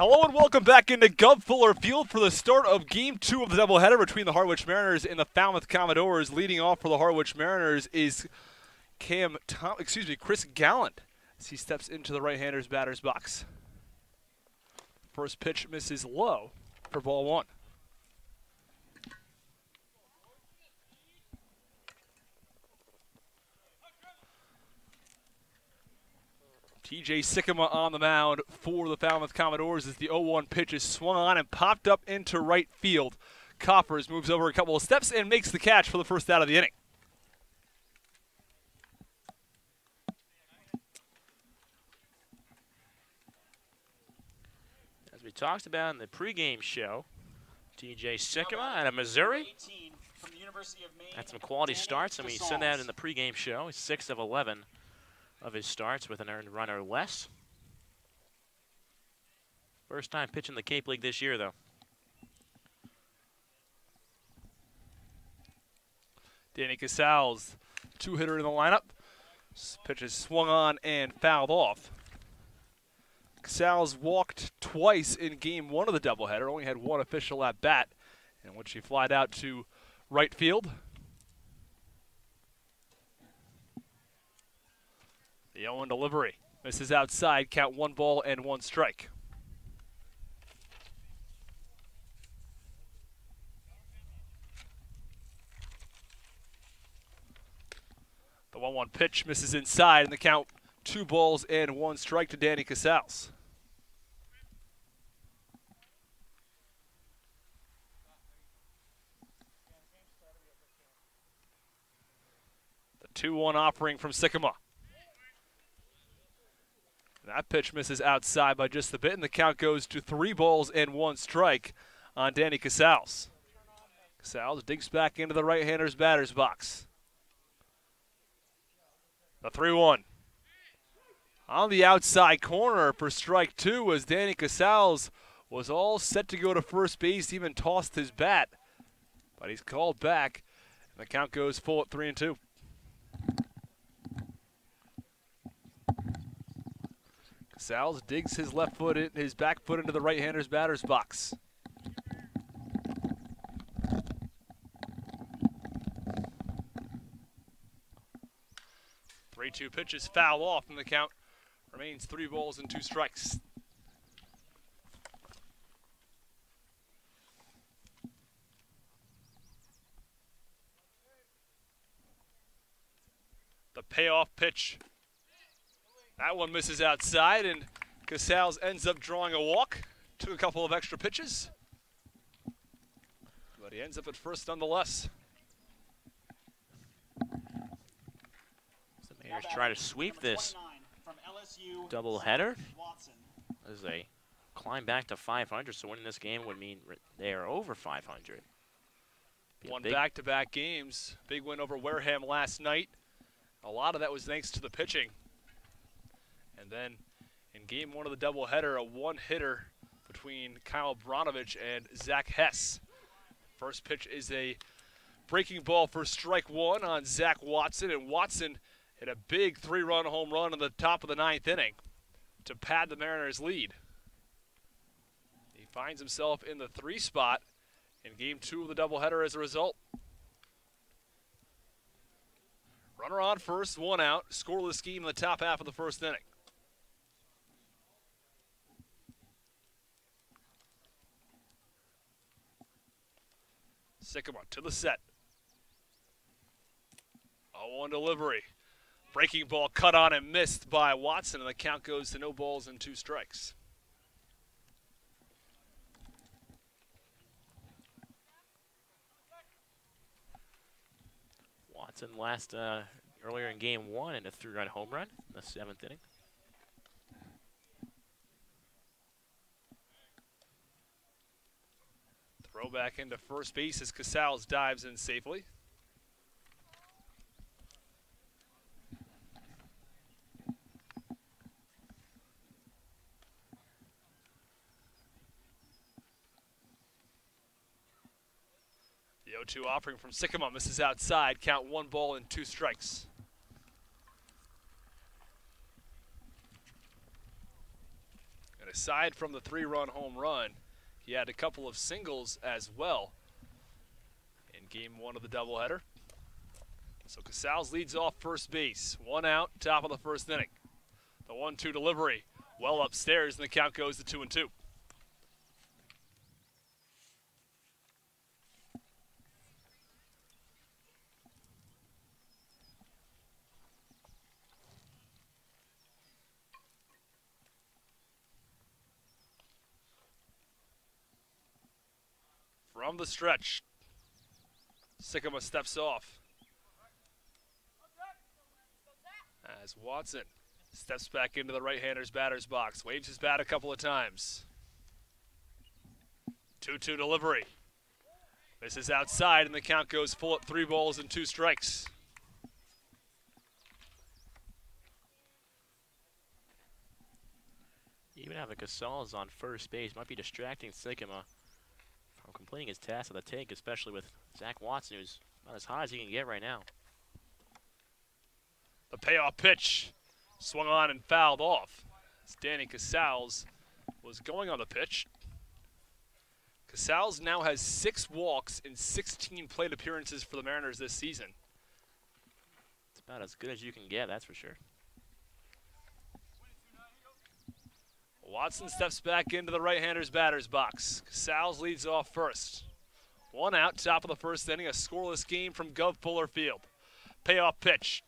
Hello and welcome back into Gov Fuller Field for the start of Game 2 of the doubleheader between the Harwich Mariners and the Falmouth Commodores. Leading off for the Harwich Mariners is Chris Gallant as he steps into the right-hander's batter's box. First pitch misses low for ball one. TJ Sycamore on the mound for the Falmouth Commodores as the 0-1 pitch is swung on and popped up into right field. Coppers moves over a couple of steps and makes the catch for the first out of the inning. As we talked about in the pregame show, TJ Sycamore out of Missouri had some quality starts, and we said that in the pregame show. He's 6 of 11 of his starts with an earned run or less. First time pitching the Cape League this year, though. Danny Casals, two-hitter in the lineup. This pitch is swung on and fouled off. Casals walked twice in Game 1 of the doubleheader, only had one official at bat, in which he flied out to right field. The 0-1 delivery misses outside, count 1 ball and 1 strike. The 1-1 pitch misses inside, and the count 2 balls and 1 strike to Danny Casals. The 2-1 offering from Sycamore. That pitch misses outside by just a bit, and the count goes to 3 balls and 1 strike on Danny Casals. Casals digs back into the right-hander's batter's box. The 3-1. On the outside corner for strike 2 as Danny Casals was all set to go to first base, even tossed his bat. But he's called back, and the count goes full at 3-2. Casals digs his left foot in, his back foot into the right-hander's batter's box. The 3-2 pitch is foul off, and the count remains 3 balls and 2 strikes. The payoff pitch. That one misses outside, and Casals ends up drawing a walk. Took a couple of extra pitches, but he ends up at first nonetheless. The Mariners try to sweep this doubleheader as they climb back to 500. So winning this game would mean they are over 500. Won back-to-back games. Big win over Wareham last night. A lot of that was thanks to the pitching. And then in Game 1 of the doubleheader, a one-hitter between Kyle Bronovich and Zach Hess. First pitch is a breaking ball for strike 1 on Zach Watson, and Watson hit a big 3-run home run in the top of the 9th inning to pad the Mariners' lead. He finds himself in the 3 spot in Game 2 of the doubleheader as a result. Runner on first, 1 out, scoreless game in the top half of the first inning. Sycamore to the set. 0-1 delivery. Breaking ball cut on and missed by Watson, and the count goes to no balls and 2 strikes. Watson earlier in Game 1 and a 3-run home run in the 7th inning. Throw back into first base as Casals dives in safely. The 0-2 offering from Sycamore misses outside. Count 1 ball and 2 strikes. aside from the 3-run home run, he had a couple of singles as well in game 1 of the doubleheader. So Casals leads off first base. 1 out, top of the first inning. The 1-2 delivery, well upstairs, and the count goes to 2-2. From the stretch, Sycamore steps off as Watson steps back into the right-hander's batter's box, waves his bat a couple of times. 2-2 delivery. This is outside, and the count goes full at 3 balls and 2 strikes. Even having Casals on first base might be distracting Sycamore from completing his task of the take, especially with Zach Watson, who's about as high as he can get right now. The payoff pitch swung on and fouled off as Danny Casals was going on the pitch. Casals now has 6 walks in 16 plate appearances for the Mariners this season. It's about as good as you can get, that's for sure. Watson steps back into the right-hander's batter's box. Casals leads off first. 1 out, top of the first inning, a scoreless game from Gov Fuller Field. Payoff pitch.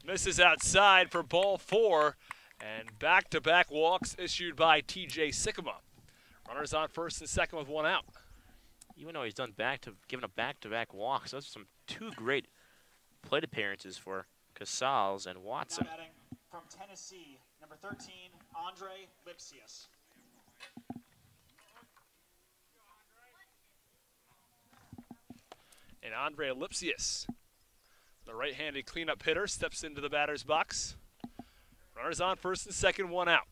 Misses outside for ball 4, and back-to-back walks issued by TJ Sycamore. Runners on first and second with 1 out. Even though he's done given a back-to-back walks, those are some 2 great plate appearances for Casals and Watson. Now batting from Tennessee, number 13, Andre Lipsius. And Andre Lipsius, the right-handed cleanup hitter, steps into the batter's box. Runners on first and second, 1 out.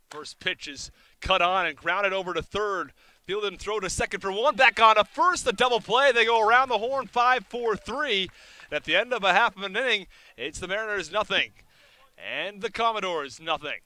First pitch is cut on and grounded over to third. Fielded and throw to second for 1. Back on to first, the double play. They go around the horn, 5-4-3. And at the end of a half of an inning, it's the Mariners nothing and the Commodores nothing.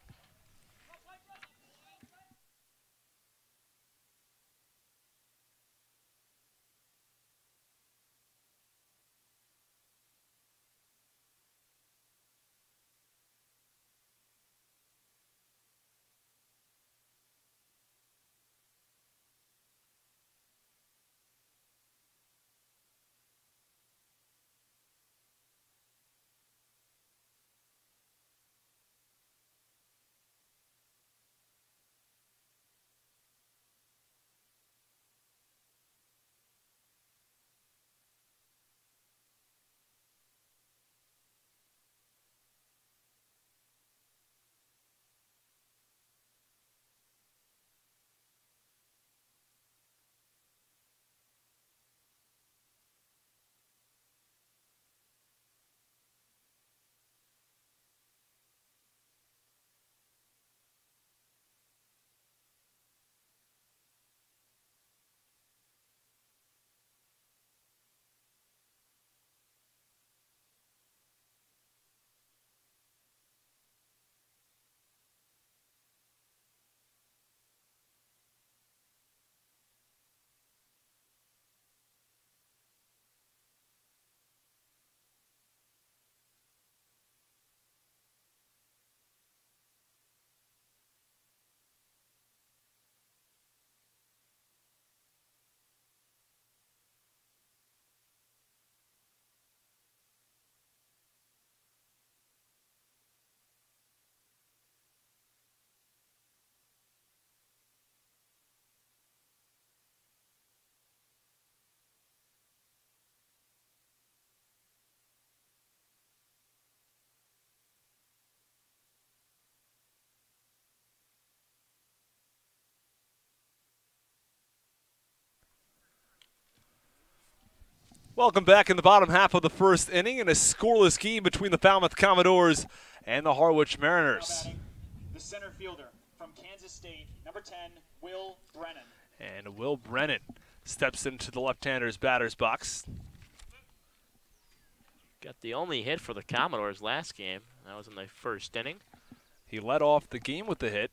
Welcome back in the bottom half of the first inning in a scoreless game between the Falmouth Commodores and the Harwich Mariners. The center fielder from Kansas State, number 10, Will Brennan. And Will Brennan steps into the left-hander's batter's box. Got the only hit for the Commodores last game. That was in the first inning. He led off the game with the hit.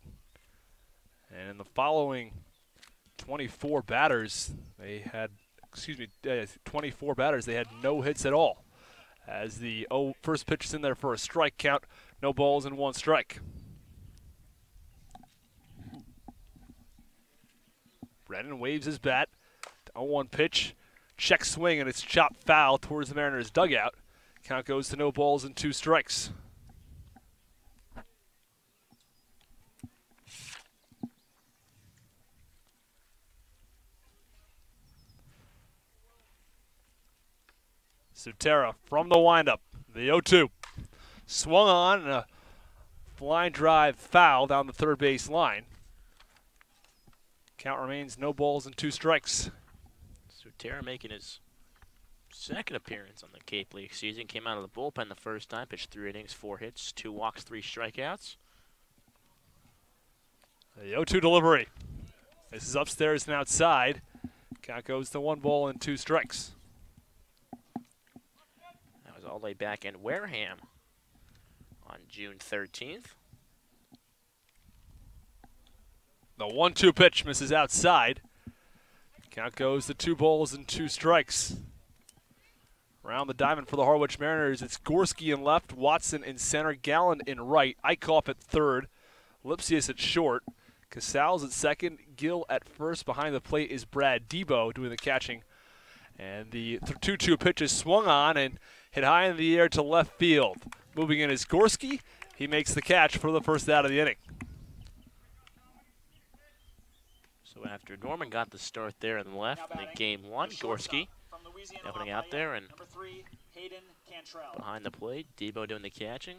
And in the following 24 batters, they had, 24 batters, they had no hits at all. As the first pitch is in there for a strike count, no balls and 1 strike. Brennan waves his bat. 0-1 pitch, check swing, and it's chopped foul towards the Mariners' dugout. Count goes to no balls and 2 strikes. Sutera from the windup, the 0-2. Swung on, and a line drive foul down the third base line. Count remains no balls and 2 strikes. Sutera making his second appearance on the Cape League season. Came out of the bullpen the first time, pitched 3 innings, 4 hits, 2 walks, 3 strikeouts. The 0-2 delivery. This is upstairs and outside. Count goes to 1 ball and 2 strikes. That was all the way back in Wareham on June 13th. The 1-2 pitch misses outside. Count goes to 2 balls and 2 strikes. Around the diamond for the Harwich Mariners, it's Gorski in left, Watson in center, Gallen in right, Eichhoff at third, Lipsius at short, Casals at second, Gill at first. Behind the plate is Brad Debo doing the catching. And the 2-2 pitch is swung on and hit high in the air to left field. Moving in is Gorski. He makes the catch for the first out of the inning. So after Norman got the start there in left in game 1, Gorski opening out there, and behind the plate, Debo doing the catching.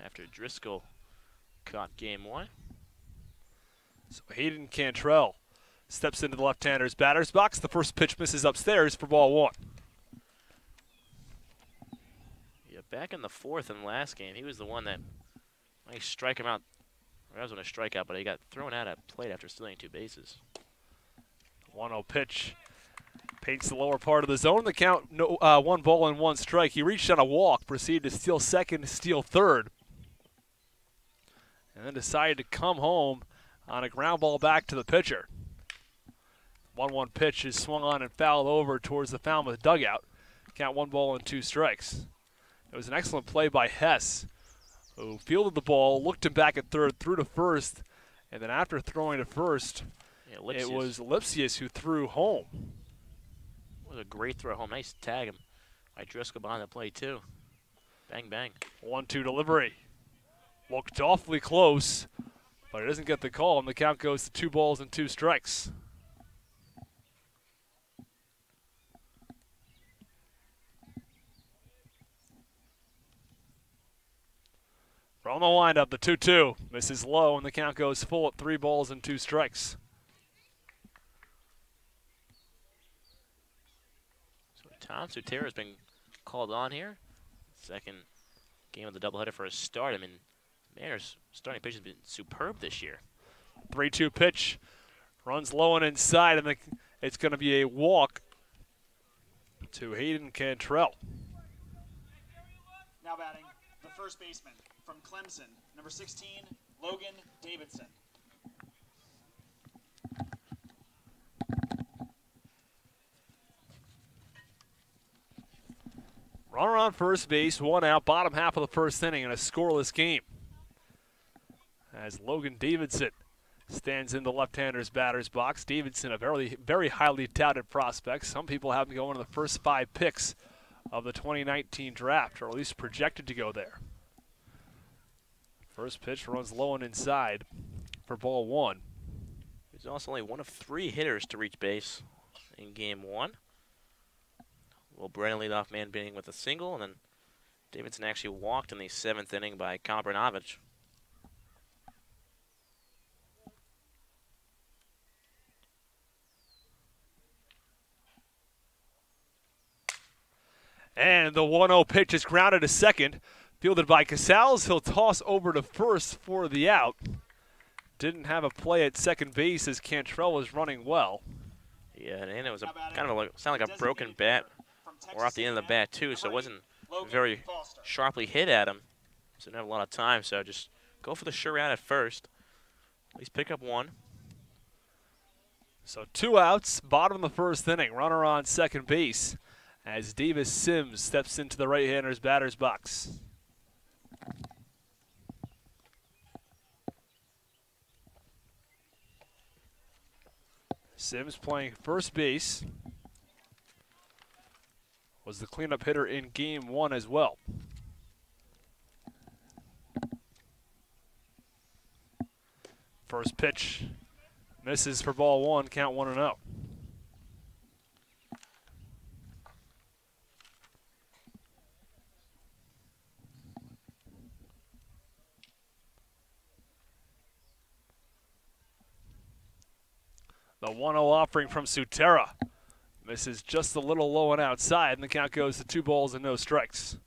After Driscoll caught game 1. So Hayden Cantrell steps into the left-hander's batter's box. The first pitch misses upstairs for ball 1. Yeah, back in the 4th in the last game, he was the one that might strike him out. Or that was on a strikeout, but he got thrown out at plate after stealing 2 bases. 1-0 pitch paints the lower part of the zone. The count, 1 ball and 1 strike. He reached on a walk, proceeded to steal second, steal third, and then decided to come home on a ground ball back to the pitcher. 1-1 pitch is swung on and fouled over towards the Falmouth dugout. Count 1 ball and 2 strikes. It was an excellent play by Hess, who fielded the ball, looked him back at third, threw to first, and then after throwing to first, it was Lipsius who threw home. It was a great throw home. Nice tag him by Driscoll behind the plate, too. Bang, bang. 1-2 delivery. Looked awfully close, but it doesn't get the call, and the count goes to 2 balls and 2 strikes. From the windup, the 2-2 misses low, and the count goes full at 3 balls and 2 strikes. So Tom Sutera has been called on here. Second game of the doubleheader for a start. I mean, Mariners' starting pitch has been superb this year. 3-2 pitch runs low and inside, and it's going to be a walk to Hayden Cantrell. Now batting, the first baseman from Clemson, number 16, Logan Davidson. Runner on first base, 1 out, bottom half of the first inning in a scoreless game. As Logan Davidson stands in the left-hander's batter's box. Davidson, a very, very highly touted prospect. Some people have him going in the first 5 picks of the 2019 draft, or at least projected to go there. First pitch runs low and inside for ball 1. He's also only one of 3 hitters to reach base in game 1. Well, Brennan leadoff man being with a single, and then Davidson actually walked in the 7th inning by Kombranovich. And the 1-0 pitch is grounded to second. Fielded by Casals. He'll toss over to first for the out. Didn't have a play at second base as Cantrell was running well. Yeah, and it was kind of sounded like a broken bat or off the end of the bat too, so it wasn't very sharply hit at him. So didn't have a lot of time, so just go for the sure out at first. At least pick up one. So 2 outs, bottom of the first inning. Runner on second base as Davis Sims steps into the right-hander's batter's box. Sims playing first base. Was the cleanup hitter in game 1 as well. First pitch misses for ball 1, count 1-0. The 1-0 offering from Sutera misses just a little low and outside, and the count goes to 2 balls and no strikes.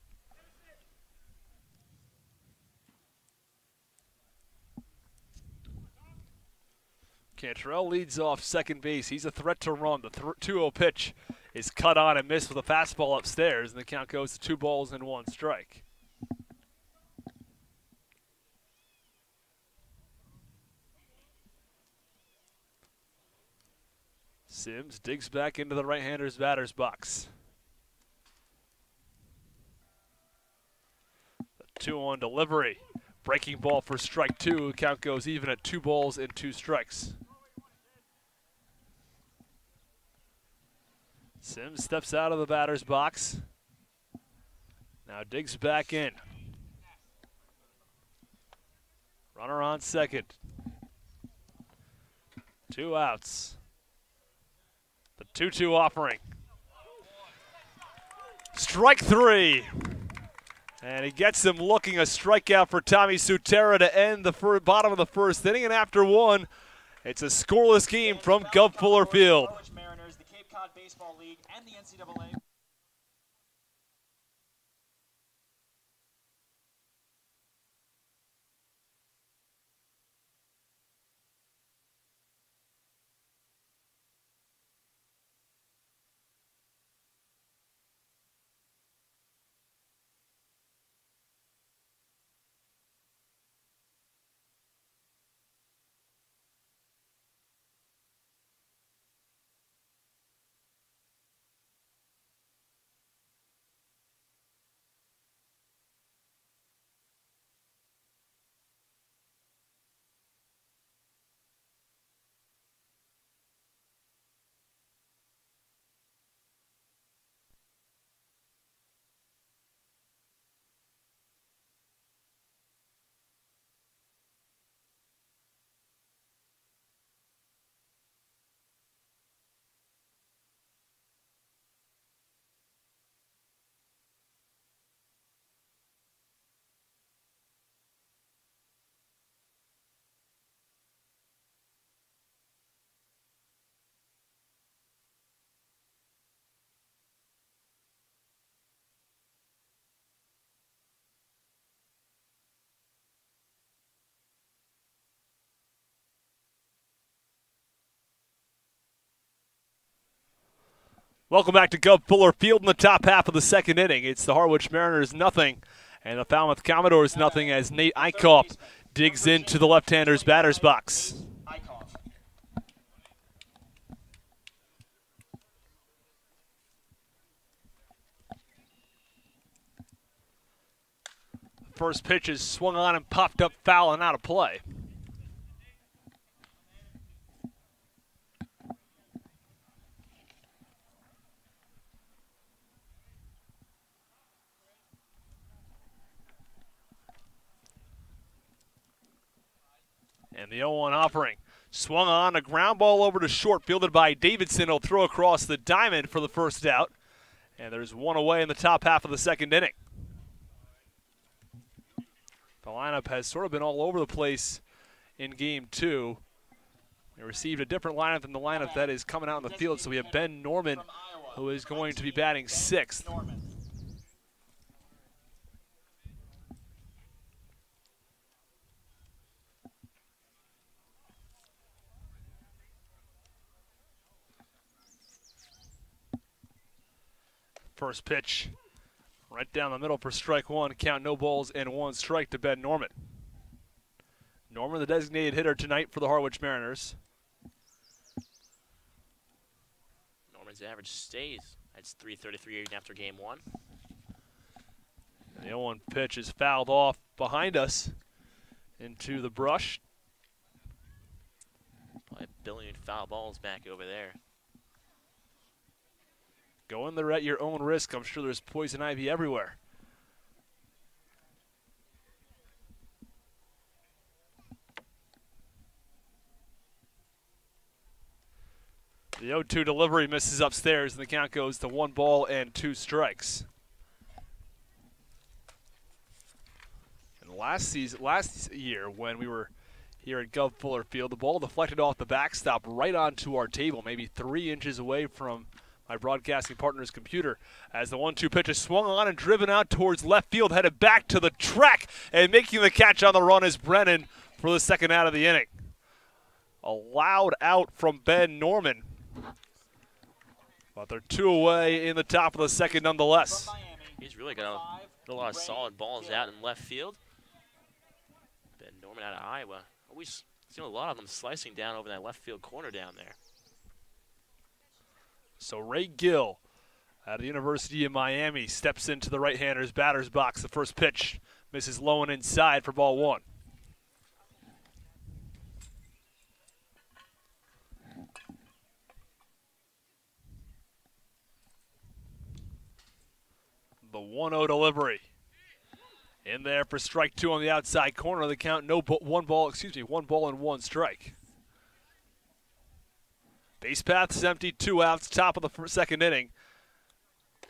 Cantrell leads off second base. He's a threat to run. The 2-0 pitch is cut on and missed with a fastball upstairs, and the count goes to 2 balls and 1 strike. Sims digs back into the right-hander's batter's box. The 2-1 delivery. Breaking ball for strike 2. Count goes even at 2 balls and 2 strikes. Sims steps out of the batter's box. Now digs back in. Runner on second. 2 outs. The 2-2 offering. Strike 3. And he gets him looking, a strikeout for Tommy Sutera to end the bottom of the first inning. And after 1, it's a scoreless game from Gov Fuller Field. Harwich Mariners, the Cape Cod Baseball League, and the NCAA. Welcome back to Gov Fuller Field in the top half of the second inning. It's the Harwich Mariners nothing and the Falmouth Commodores nothing as Nate Eichhoff digs into the left-hander's batter's box. First pitch is swung on and popped up foul and out of play. And the 0-1 offering. Swung on, a ground ball over to short, fielded by Davidson. He'll throw across the diamond for the first out. And there's 1 away in the top half of the second inning. The lineup has sort of been all over the place in game 2. We received a different lineup than the lineup that is coming out in the field. So we have Ben Norman, who is going to be batting 6th. First pitch Right down the middle for strike one. Count, no balls and one strike to Ben Norman. Norman, the designated hitter tonight for the Harwich Mariners. Norman's average stays. That's .333 after game one. The 0-1 pitch is fouled off behind us into the brush. Probably a billion foul balls back over there. Go in there at your own risk. I'm sure there's poison ivy everywhere. The 0-2 delivery misses upstairs, and the count goes to 1 ball and 2 strikes. And last year, when we were here at Gov Fuller Field, the ball deflected off the backstop right onto our table, maybe 3 inches away from my broadcasting partner's computer, as the 1-2 pitch is swung on and driven out towards left field, headed back to the track, and making the catch on the run is Brennan for the second out of the inning. A loud out from Ben Norman. But they're 2 away in the top of the second nonetheless. He's really got a lot of solid balls out in left field. Ben Norman out of Iowa. Always seen a lot of them slicing down over that left field corner down there. So Ray Gill out of the University of Miami steps into the right-hander's batter's box. The first pitch misses low and inside for ball 1. The 1-0 delivery. In there for strike 2 on the outside corner of the count. One ball and 1 strike. Base path is empty, 2 outs, top of the second inning.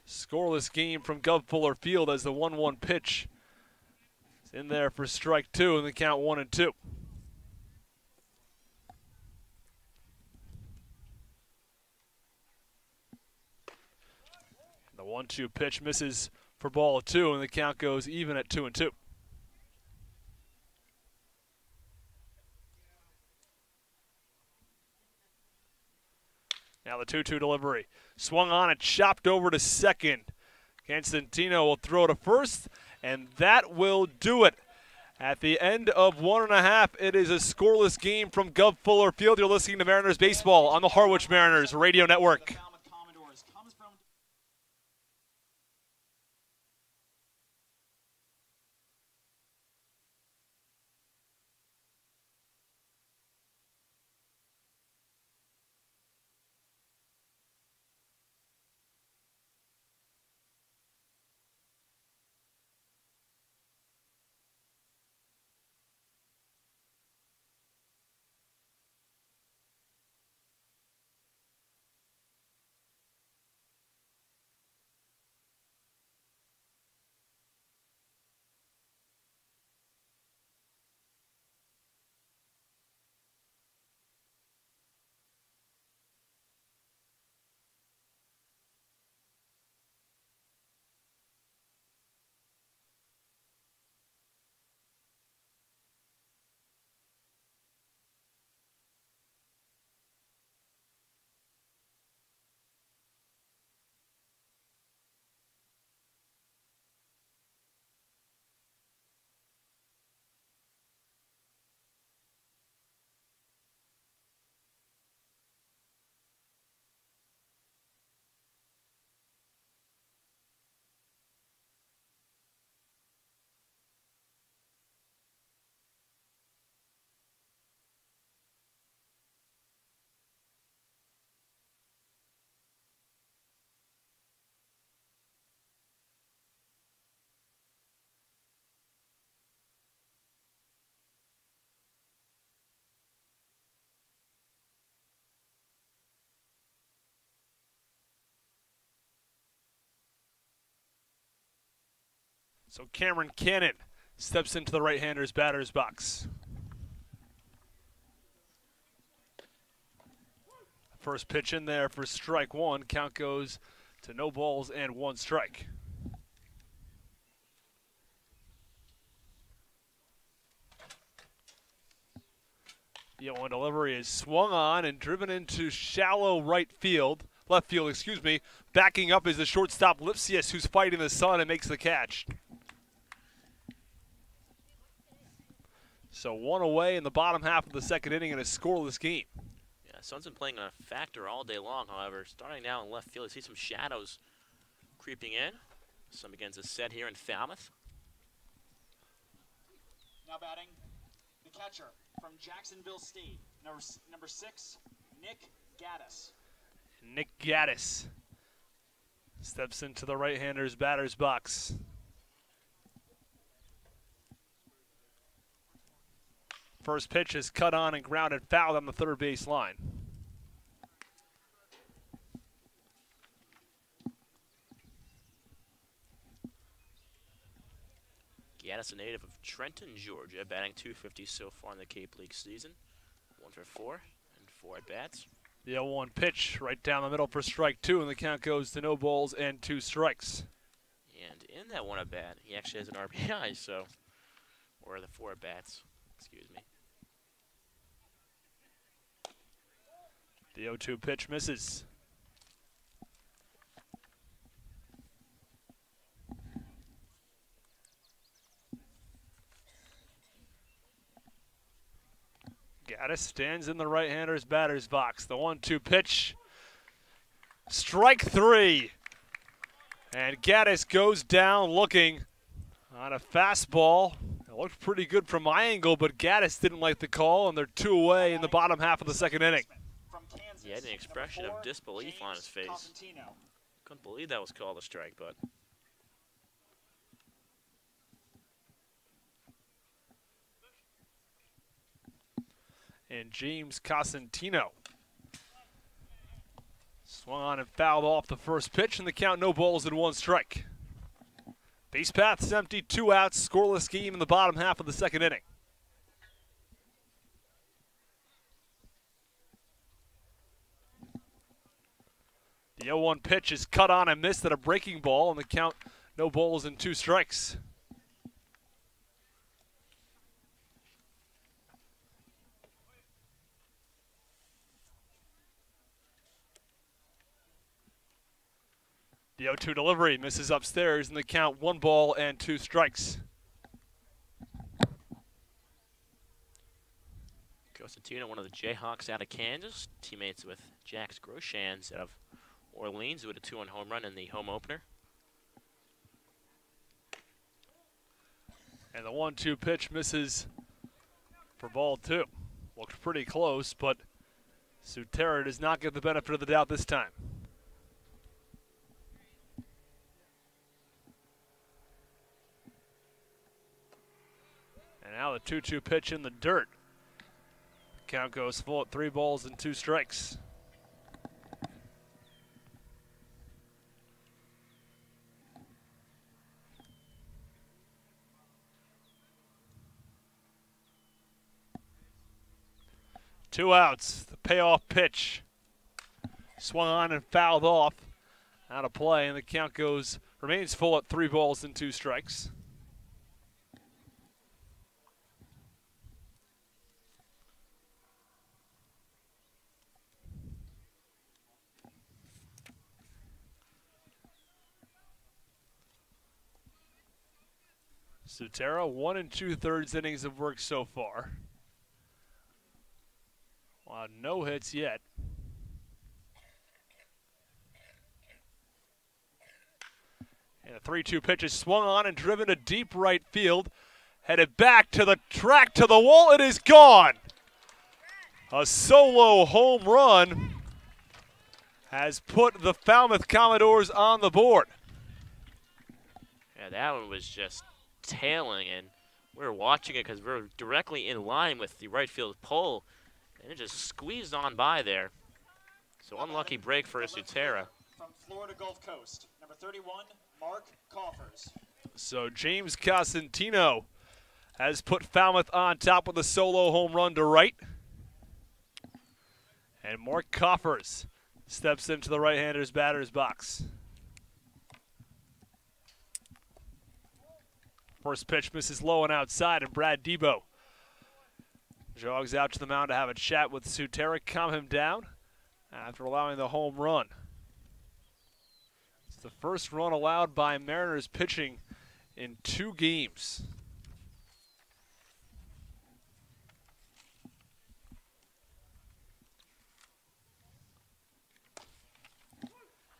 Scoreless game from Gov Fuller Field as the 1-1 pitch is in there for strike 2 and the count 1-2. The 1-2 pitch misses for ball 2, and the count goes even at 2-2. Now the 2-2 delivery. Swung on and chopped over to second. Constantino will throw to first, and that will do it. At the end of 1.5, it is a scoreless game from Gov Fuller Field. You're listening to Mariners Baseball on the Harwich Mariners Radio Network. So Cameron Cannon steps into the right-hander's batter's box. First pitch in there for strike 1. Count goes to no balls and 1 strike. The 0-1 delivery is swung on and driven into shallow right field. left field, excuse me. Backing up is the shortstop Lipsius, who's fighting the sun and makes the catch. So one away in the bottom half of the second inning in a scoreless game. Yeah, Sun's been playing a factor all day long, however. Starting now in left field, I see some shadows creeping in. Some begins to set here in Falmouth. Now batting, the catcher from Jacksonville State, number 6, Nick Gaddis. Nick Gaddis steps into the right-hander's batter's box. First pitch is cut on and grounded, fouled on the third base line. Gaddis, a native of Trenton, Georgia, batting .250 so far in the Cape League season. 1 for 4 and 4 at bats. The 0-1 pitch right down the middle for strike 2, and the count goes to no balls and 2 strikes. And in that 1 at bat, he actually has an RBI, so, or the 4 at bats, excuse me. The 0-2 pitch misses. Gaddis stands in the right-hander's batter's box. The 1-2 pitch. Strike 3. And Gaddis goes down looking on a fastball. It looked pretty good from my angle, but Gaddis didn't like the call, and they're 2 away in the bottom half of the second inning. He had an expression of disbelief on his face. Couldn't believe that was called a strike, but. And James Cosentino swung on and fouled off the first pitch, and the count no balls and 1 strike. Base path's empty, 2 outs, scoreless game in the bottom half of the second inning. The 0-1 pitch is cut on and missed at a breaking ball, and the count no balls and 2 strikes. The 0-2 delivery misses upstairs, and the count 1 ball and 2 strikes. Cosentino, one of the Jayhawks out of Kansas, teammates with Jax Groshans out of Orleans, who had a 2-1 home run in the home opener. And the 1-2 pitch misses for ball 2. Looked pretty close, but Sutera does not get the benefit of the doubt this time. And now the 2-2 pitch in the dirt. Count goes full at 3 balls and 2 strikes. Two outs, the payoff pitch. Swung on and fouled off. Out of play, and the count remains full at 3 balls and 2 strikes. Sutera, 1 2/3 innings of work so far. No hits yet. And the 3-2 pitch is swung on and driven to deep right field. Headed back to the track, to the wall. It is gone. A solo home run has put the Falmouth Commodores on the board. Yeah, that one was just tailing, and we were watching it because we were directly in line with the right field pole, and it just squeezed on by there. So unlucky break for Sutera. From Florida Gulf Coast, number 31, Mark Coffers. So James Cosentino has put Falmouth on top with a solo home run to right. And Mark Coffers steps into the right-hander's batter's box. First pitch misses low and outside, and Brad Debo jogs out to the mound to have a chat with Sutera, calm him down after allowing the home run. the first run allowed by Mariners pitching in 2 games.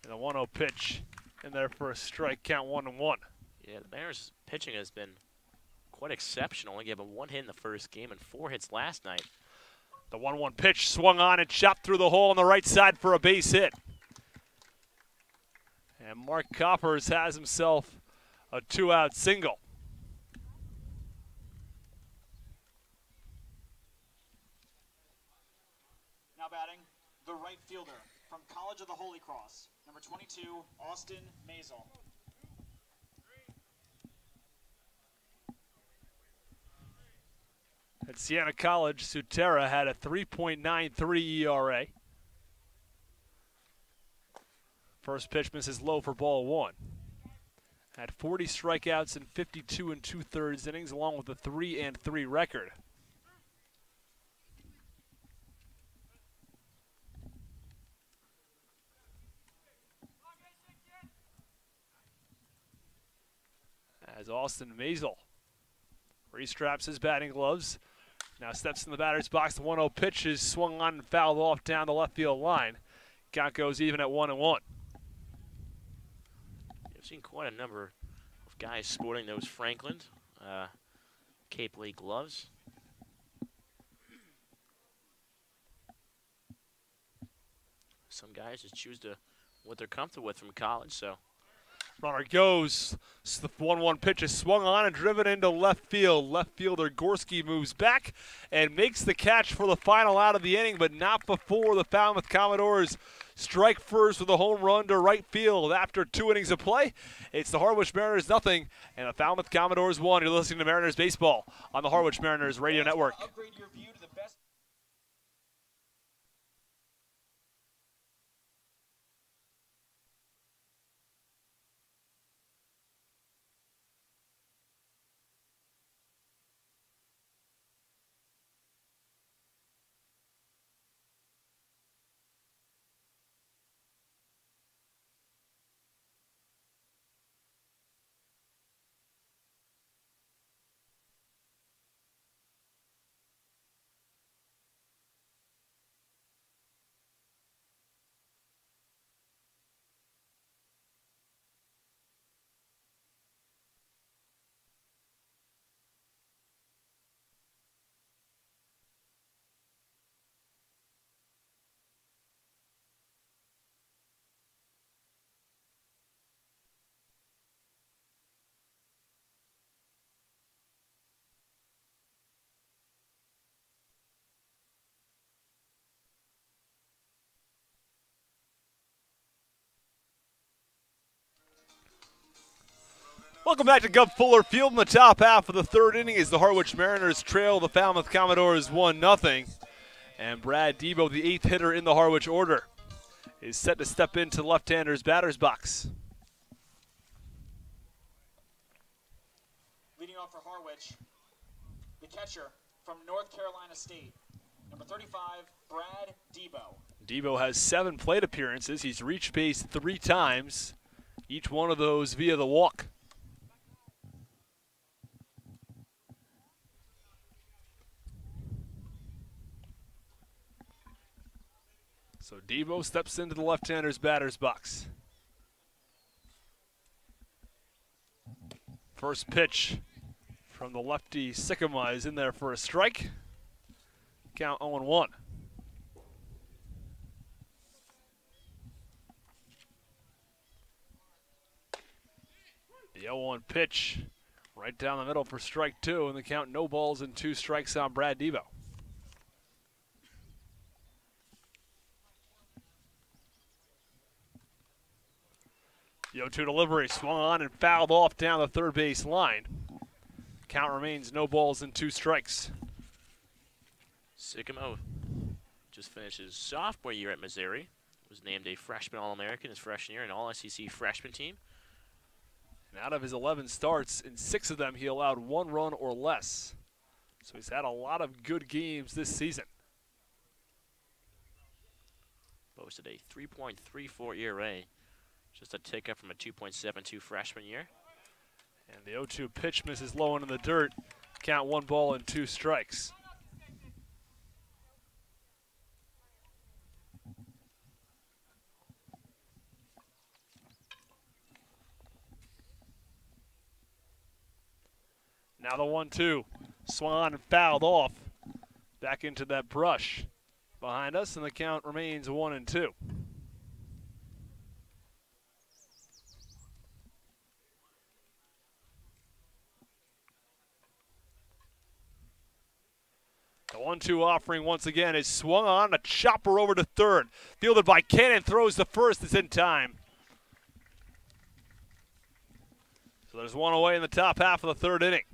And a 1-0 pitch in there for a strike, count 1-1. Yeah, the Mariners pitching has been quite exceptional. Only gave him 1 hit in the first game and 4 hits last night. The 1-1 pitch swung on and chopped through the hole on the right side for a base hit. And Mark Coppers has himself a 2-out single. Now batting, the right fielder from College of the Holy Cross, number 22, Austin Mazel. At Siena College, Sutera had a 3.93 ERA. First pitch misses low for ball 1. Had 40 strikeouts in 52 2/3 innings, along with a 3-3 record. As Austin Mazel restraps his batting gloves, now steps in the batter's box. The 1-0 pitch is swung on and fouled off down the left field line. Count goes even at 1-1. I've seen quite a number of guys sporting those Franklin Cape League gloves. Some guys just choose to what they're comfortable with from college, so. Runner goes. The 1-1 pitch is swung on and driven into left field. Left fielder Gorski moves back and makes the catch for the final out of the inning, but not before the Falmouth Commodores strike first with a home run to right field. After 2 innings of play, it's the Harwich Mariners 0 and the Falmouth Commodores 1. You're listening to Mariners Baseball on the Harwich Mariners Radio Network. Upgrade your view to the best. Welcome back to Gov Fuller Field in the top half of the 3rd inning as the Harwich Mariners trail the Falmouth Commodores 1-0. And Brad Debo, the 8th hitter in the Harwich order, is set to step into the left-hander's batter's box. Leading off for Harwich, the catcher from North Carolina State, number 35, Brad Debo. Debo has 7 plate appearances. He's reached base 3 times, each one of those via the walk. So Debo steps into the left-hander's batter's box. First pitch from the lefty Sycamore is in there for a strike. Count 0-1. The 0-1 pitch right down the middle for strike 2, and the count no balls and 2 strikes on Brad Debo. The 0-2 delivery swung on and fouled off down the 3rd base line. Count remains no balls and 2 strikes. Sycamore just finished his sophomore year at Missouri. Was named a freshman All-American his freshman year and All-SEC freshman team. And out of his 11 starts, in 6 of them he allowed 1 run or less. So he's had a lot of good games this season. Posted a 3.34 ERA. Just a tick up from a 2.72 freshman year. And the 0-2 pitch misses low into the dirt. Count 1 ball and 2 strikes. Now the 1-2. Swung on and fouled off. Back into that brush behind us, and the count remains 1-2. The 1-2 offering once again is swung on, a chopper over to third. Fielded by Cannon, throws the first, it's in time. So there's one away in the top half of the third inning.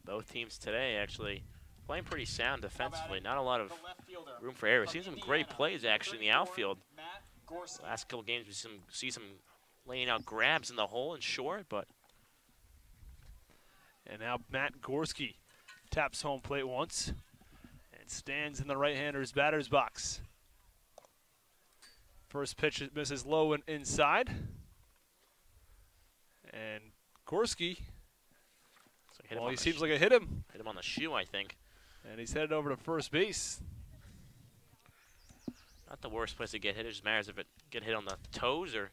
Both teams today actually playing pretty sound defensively. Not a lot of room for error. We've seen some great plays actually in the outfield. Last couple games we see some laying out grabs in the hole and short, but. And now Matt Gorski taps home plate once and stands in the right-hander's batter's box. First pitch misses low and inside. And Gorski, well, he seems like it hit him. Hit him on the shoe, I think. And he's headed over to first base. Not the worst place to get hit. It just matters if it get hit on the toes or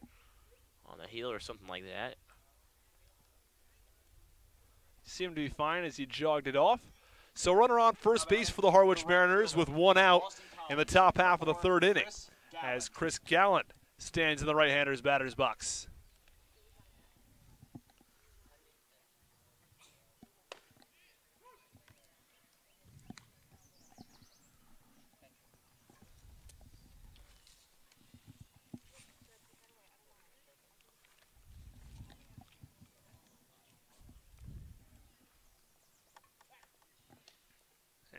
on the heel or something like that. Seemed to be fine as he jogged it off. So runner on first base for the Harwich Mariners with 1 out in the top half of the third inning as Chris Gallant stands in the right-hander's batter's box.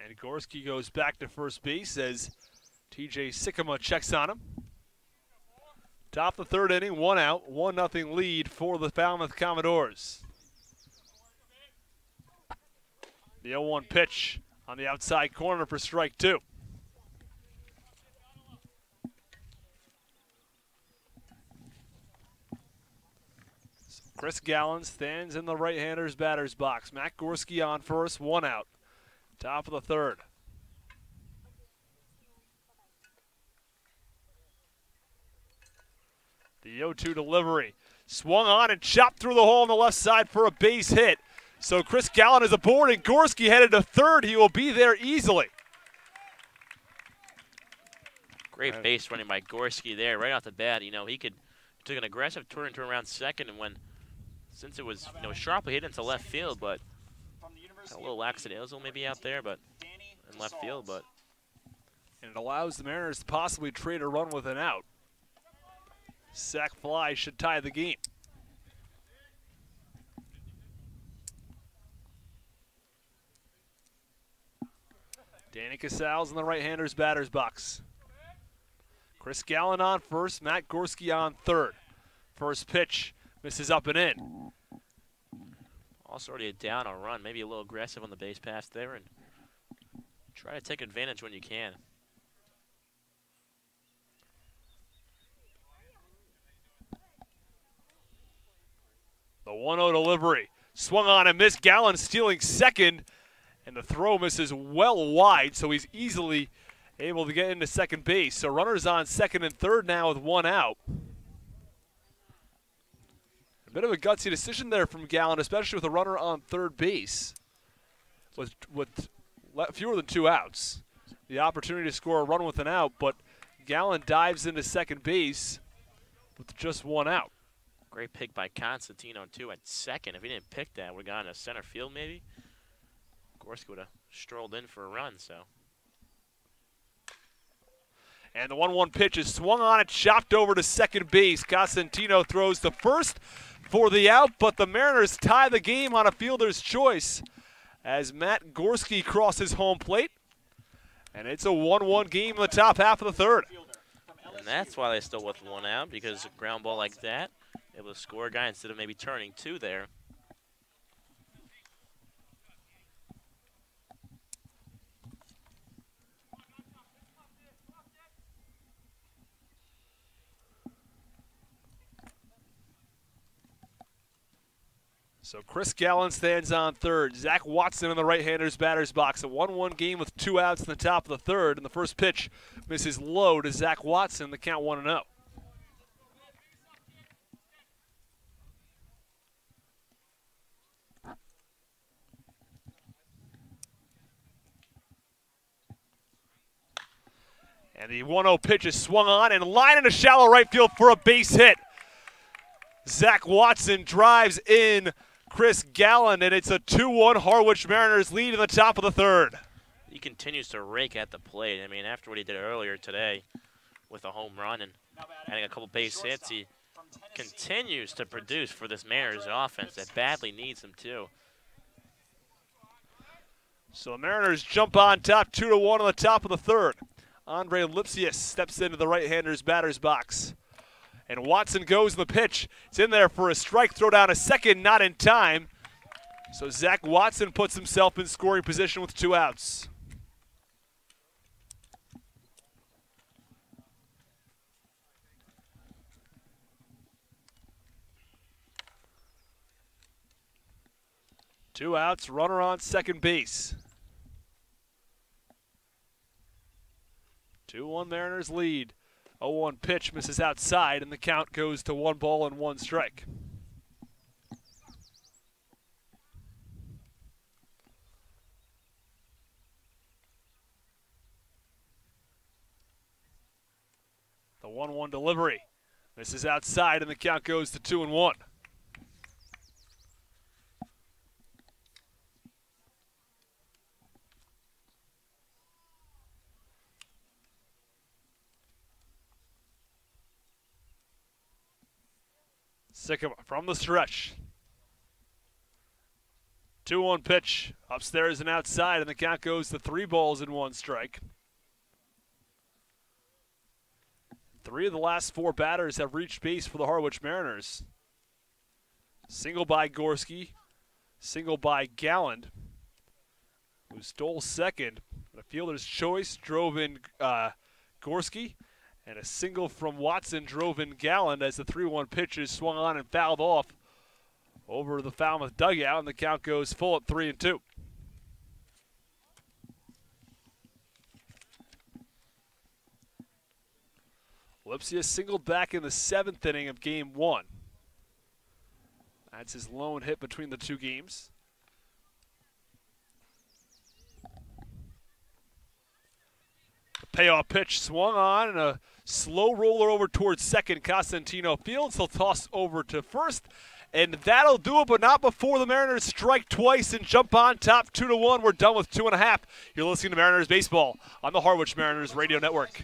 And Gorski goes back to first base as TJ Sycamore checks on him. Top of the third inning, 1 out, 1-0 lead for the Falmouth Commodores. The 0-1 pitch on the outside corner for strike 2. Chris Gallant stands in the right-hander's batter's box. Matt Gorski on first, 1 out. Top of the third. The 0-2 delivery. Swung on and chopped through the hole on the left side for a base hit. So Chris Gallant is aboard and Gorski headed to third. He will be there easily. Great base running by Gorski there right off the bat. You know, he took an aggressive turn to around second, and since it was sharply hit into left field, but a little lackadaisical maybe out there, but in left field, but. And it allows the Mariners to possibly trade a run with an out. Sac fly should tie the game. Danny Casals in the right-hander's batter's box. Chris Gallant on first, Matt Gorski on third. First pitch misses up and in. Also already a down on run, maybe a little aggressive on the base pass there, and try to take advantage when you can. The 1-0 delivery. Swung on and missed. Gallant stealing second, and the throw misses well wide, so he's easily able to get into second base. So runners on second and third now with 1 out. A bit of a gutsy decision there from Gallant, especially with a runner on third base with fewer than 2 outs. The opportunity to score a run with an out, but Gallant dives into second base with just 1 out. Great pick by Constantino, too, at second. If he didn't pick that, would have gone to center field maybe. Gorski would have strolled in for a run, so. And the 1-1 pitch is swung on and chopped over to second base. Constantino throws the first for the out, but the Mariners tie the game on a fielder's choice as Matt Gorski crosses home plate. And it's a 1-1 game in the top half of the third. And that's why they still with 1 out, because a ground ball like that, able to score a guy instead of maybe turning 2 there. So Chris Gallen stands on third. Zach Watson in the right-hander's batter's box. A 1-1 game with 2 outs in the top of the third. And the first pitch misses low to Zach Watson. The count 1-0. And the 1-0 pitch is swung on and line into shallow right field for a base hit. Zach Watson drives in Chris Gallen, and it's a 2-1 Harwich Mariners lead in the top of the third. He continues to rake at the plate. I mean, after what he did earlier today with a home run and adding a couple base hits, he continues to produce for this Mariners offense that badly needs him too. So the Mariners jump on top 2-1 on the top of the third. Andre Lipsius steps into the right-hander's batter's box. And Watson goes in the pitch. It's in there for a strike, throw down a second, not in time. So Zach Watson puts himself in scoring position with 2 outs. Two outs, runner on second base. 2-1 Mariners lead. 0-1 pitch misses outside, and the count goes to 1 ball and 1 strike. The 1-1 delivery misses outside, and the count goes to 2-1. Sycamore from the stretch. 2-1 pitch upstairs and outside, and the count goes to 3 balls and 1 strike. 3 of the last 4 batters have reached base for the Harwich Mariners. Single by Gorski, single by Galland, who stole second. The fielder's choice drove in Gorski. And a single from Watson drove in Galland as the 3-1 pitch is swung on and fouled off over the Falmouth dugout, and the count goes full at 3-2. Lipsius singled back in the 7th inning of Game 1. That's his lone hit between the 2 games. The payoff pitch swung on, and a slow roller over towards second. Costantino Fields. He'll toss over to first, and that'll do it, but not before the Mariners strike twice and jump on top 2-1. We're done with 2.5. You're listening to Mariners Baseball on the Harwich Mariners Radio Network.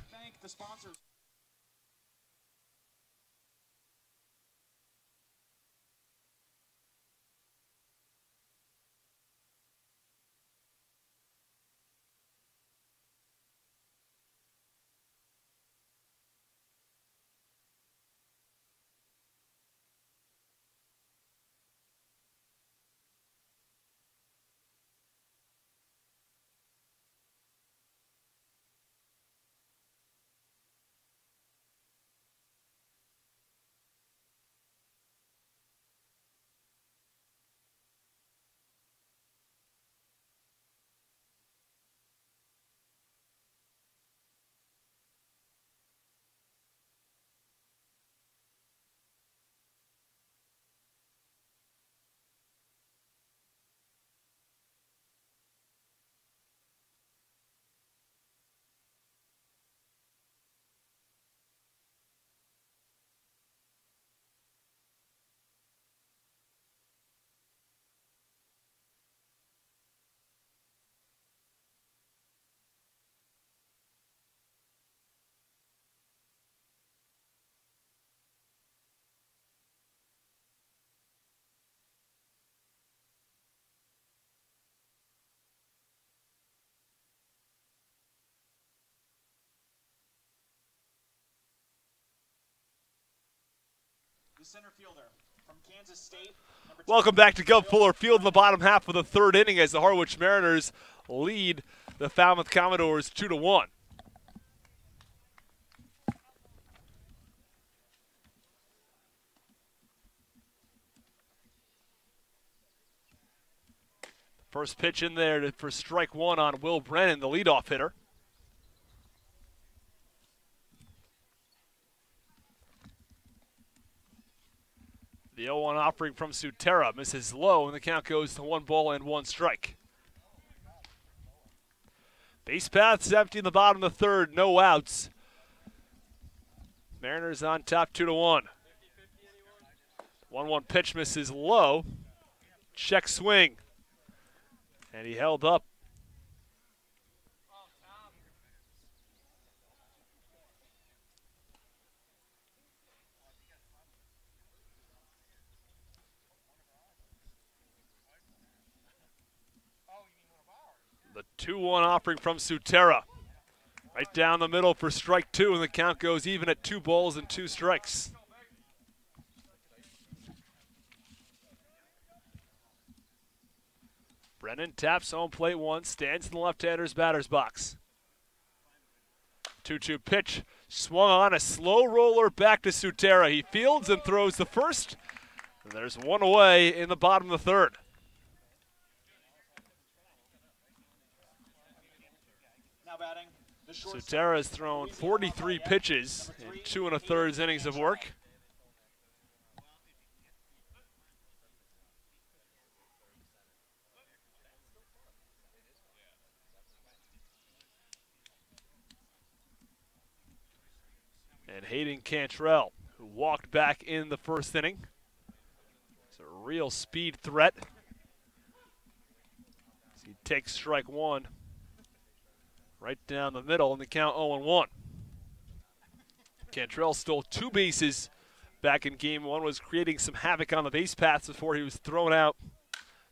Center fielder from Kansas State. Welcome back to Gov Fuller Field in the bottom half of the 3rd inning as the Harwich Mariners lead the Falmouth Commodores 2-1. First pitch in there for strike one on Will Brennan, the leadoff hitter. The 0-1 offering from Sutera misses low, and the count goes to 1 ball and 1 strike. Base path's empty in the bottom of the third, no outs. Mariners on top 2-1. 1-1 pitch misses low. Check swing. And he held up. The 2-1 offering from Sutera. Right down the middle for strike two, and the count goes even at 2 balls and 2 strikes. Brennan taps home plate once, stands in the left-hander's batter's box. 2-2 pitch, swung on, a slow roller back to Sutera. He fields and throws the first, and there's one away in the bottom of the third. Now batting. Sutera has thrown 43 pitches in 2 1/3 innings of work. And Hayden Cantrell, who walked back in the first inning. It's a real speed threat. So he takes strike one. Right down the middle, and the count 0-1. Cantrell stole 2 bases back in game one, was creating some havoc on the base paths before he was thrown out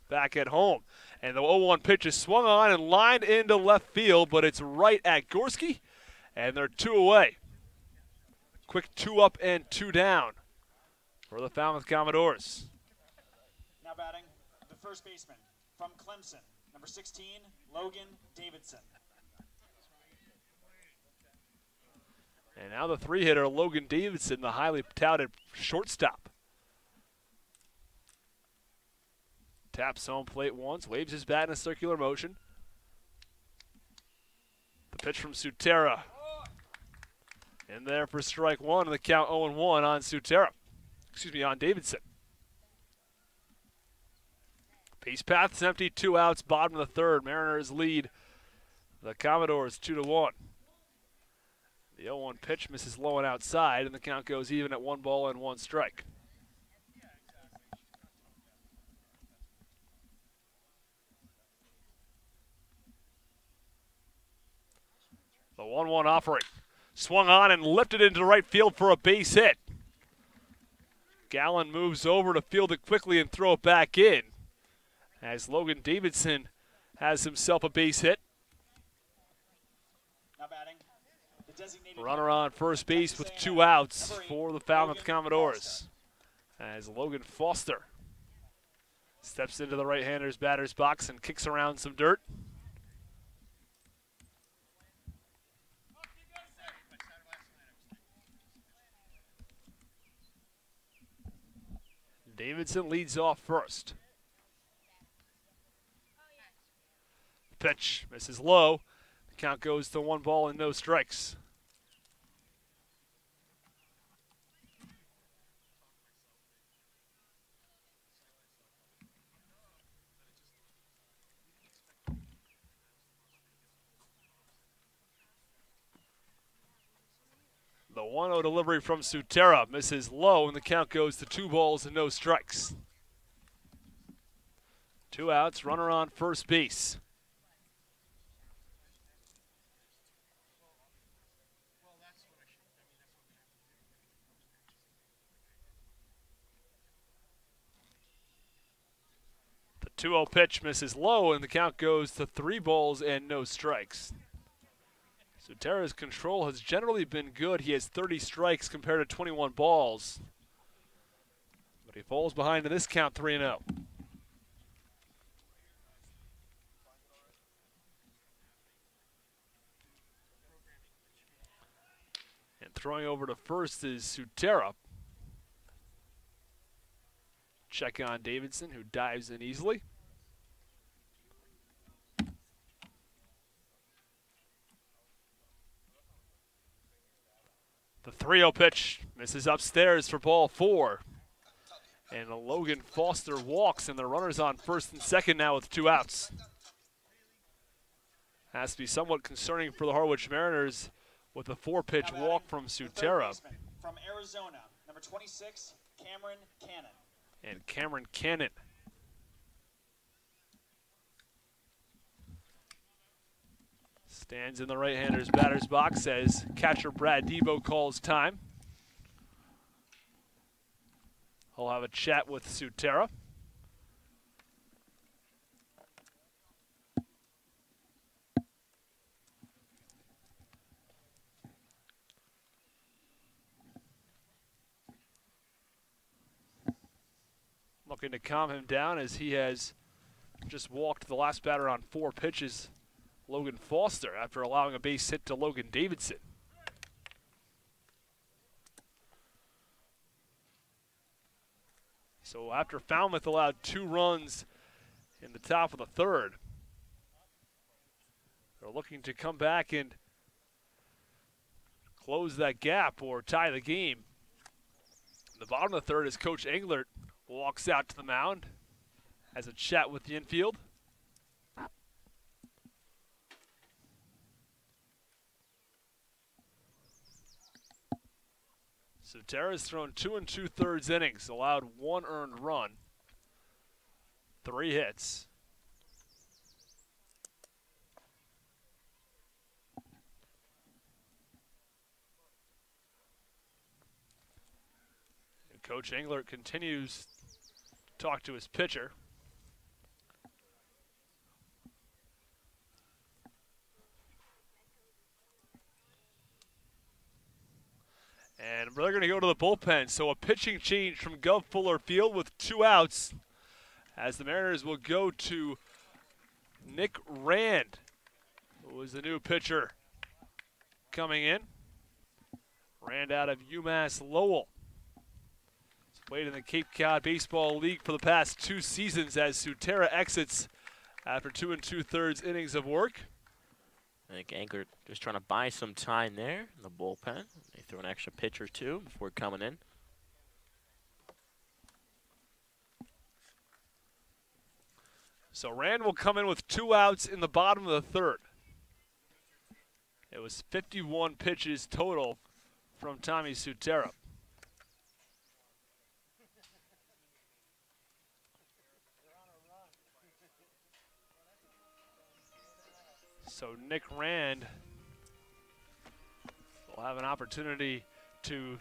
back at home. And the 0-1 pitch is swung on and lined into left field, but it's right at Gorski, and they're 2 away. Quick 2 up and 2 down for the Falmouth Commodores. Now batting, the first baseman from Clemson, number 16, Logan Davidson. And now the 3-hitter, Logan Davidson, the highly touted shortstop. Taps home plate once, waves his bat in a circular motion. The pitch from Sutera. In there for strike one, and the count 0-1 on Sutera. Excuse me, on Davidson. Base path's empty, 2 outs, bottom of the third. Mariners lead the Commodores 2-1. The 0-1 pitch misses low and outside, and the count goes even at 1 ball and 1 strike. The 1-1 offering. Swung on and lifted into right field for a base hit. Gallen moves over to field it quickly and throw it back in, as Logan Davidson has himself a base hit. Now batting. Runner on first base with 2 outs for the Falmouth Commodores, as Logan Foster steps into the right-hander's batter's box and kicks around some dirt. Davidson leads off first. Pitch misses low. The count goes to 1 ball and no strikes. The 1-0 delivery from Sutera misses low, and the count goes to 2 balls and no strikes. 2 outs, runner on first base. The 2-0 pitch misses low, and the count goes to 3 balls and no strikes. Sutera's control has generally been good. He has 30 strikes compared to 21 balls. But he falls behind in this count 3-0. And throwing over to first is Sutera. Check on Davidson, who dives in easily. 3-0 pitch misses upstairs for ball 4. And Logan Foster walks, and the runner's on first and second now with 2 outs. Has to be somewhat concerning for the Harwich Mariners with a 4-pitch walk from Sutera. From Arizona, number 26, Cameron Cannon. And Cameron Cannon. Stands in the right-hander's batter's box as catcher Brad Devo calls time. He'll have a chat with Sutera. Looking to calm him down as he has just walked the last batter on 4 pitches, Logan Foster, after allowing a base hit to Logan Davidson. So after Falmouth allowed 2 runs in the top of the 3rd, they're looking to come back and close that gap or tie the game. In the bottom of the 3rd, as Coach Englert walks out to the mound, has a chat with the infield. Sutera's thrown 2 2/3 innings, allowed 1 earned run, 3 hits. And Coach Englert continues to talk to his pitcher. And they're going to go to the bullpen. So a pitching change from Gov Fuller Field with 2 outs, as the Mariners will go to Nick Rand, who is the new pitcher coming in. Rand out of UMass Lowell. He's played in the Cape Cod Baseball League for the past 2 seasons as Sutera exits after 2 2/3 innings of work. I think Anchor just trying to buy some time there in the bullpen. They threw an extra pitch or 2 before coming in. So Rand will come in with 2 outs in the bottom of the 3rd. It was 51 pitches total from Tommy Sutera. So Nick Rand will have an opportunity to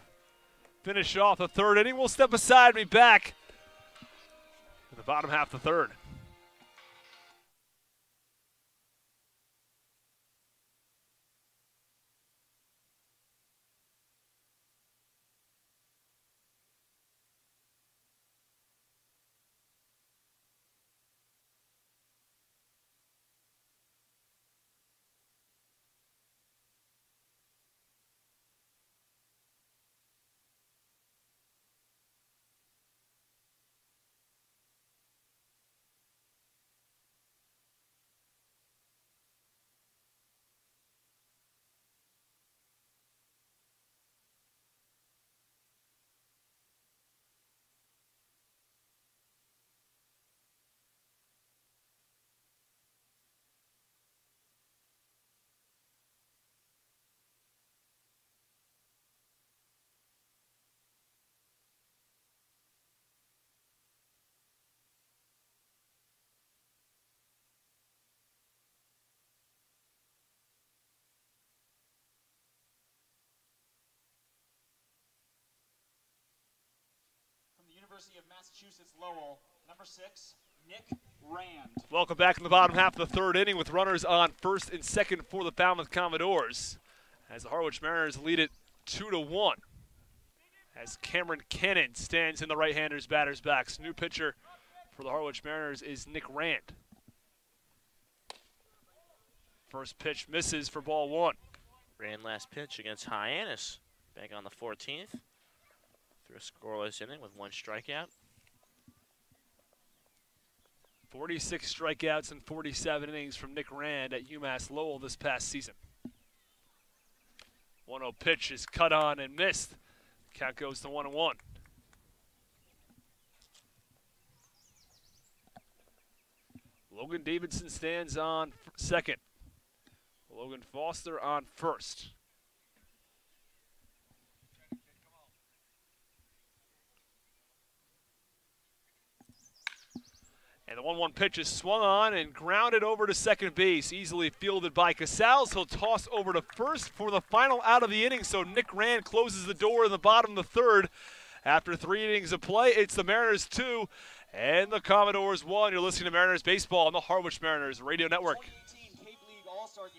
finish off the 3rd inning. We'll step aside and be back in the bottom half of the 3rd. University of Massachusetts Lowell, number 6, Nick Rand. Welcome back in the bottom half of the 3rd inning with runners on 1st and 2nd for the Falmouth Commodores, as the Harwich Mariners lead it 2-1. As Cameron Cannon stands in the right-hander's batter's box. New pitcher for the Harwich Mariners is Nick Rand. First pitch misses for ball 1. Rand last pitch against Hyannis back on the 14th. Through a scoreless inning with 1 strikeout. 46 strikeouts and 47 innings from Nick Rand at UMass Lowell this past season. 1-0 pitch is cut on and missed. Count goes to 1-1. Logan Davidson stands on second. Logan Foster on first. And the 1-1 pitch is swung on and grounded over to second base. Easily fielded by Casals. He'll toss over to first for the final out of the inning. So Nick Rand closes the door in the bottom of the third. After 3 innings of play, it's the Mariners 2 and the Commodores 1. You're listening to Mariners Baseball on the Harwich Mariners Radio Network. 2018 Cape League All-Star Game.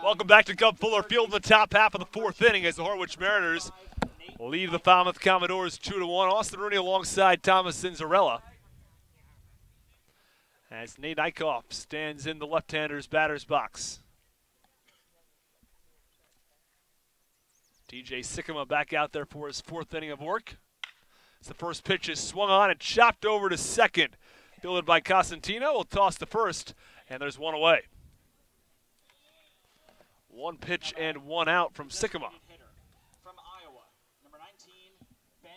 Welcome back to Cub Fuller Field in the top half of the 4th inning as the Harwich Mariners lead the Falmouth Commodores 2-1. Austin Rooney alongside Thomas Cinzarella. As Nate Eichhoff stands in the left-hander's batter's box. DJ Sikkema back out there for his 4th inning of work. As the first pitch is swung on and chopped over to second. Fielded by Cosentino, will toss to first, and there's 1 away. 1 pitch and 1 out from Sikkema. From Iowa, number 19, Ben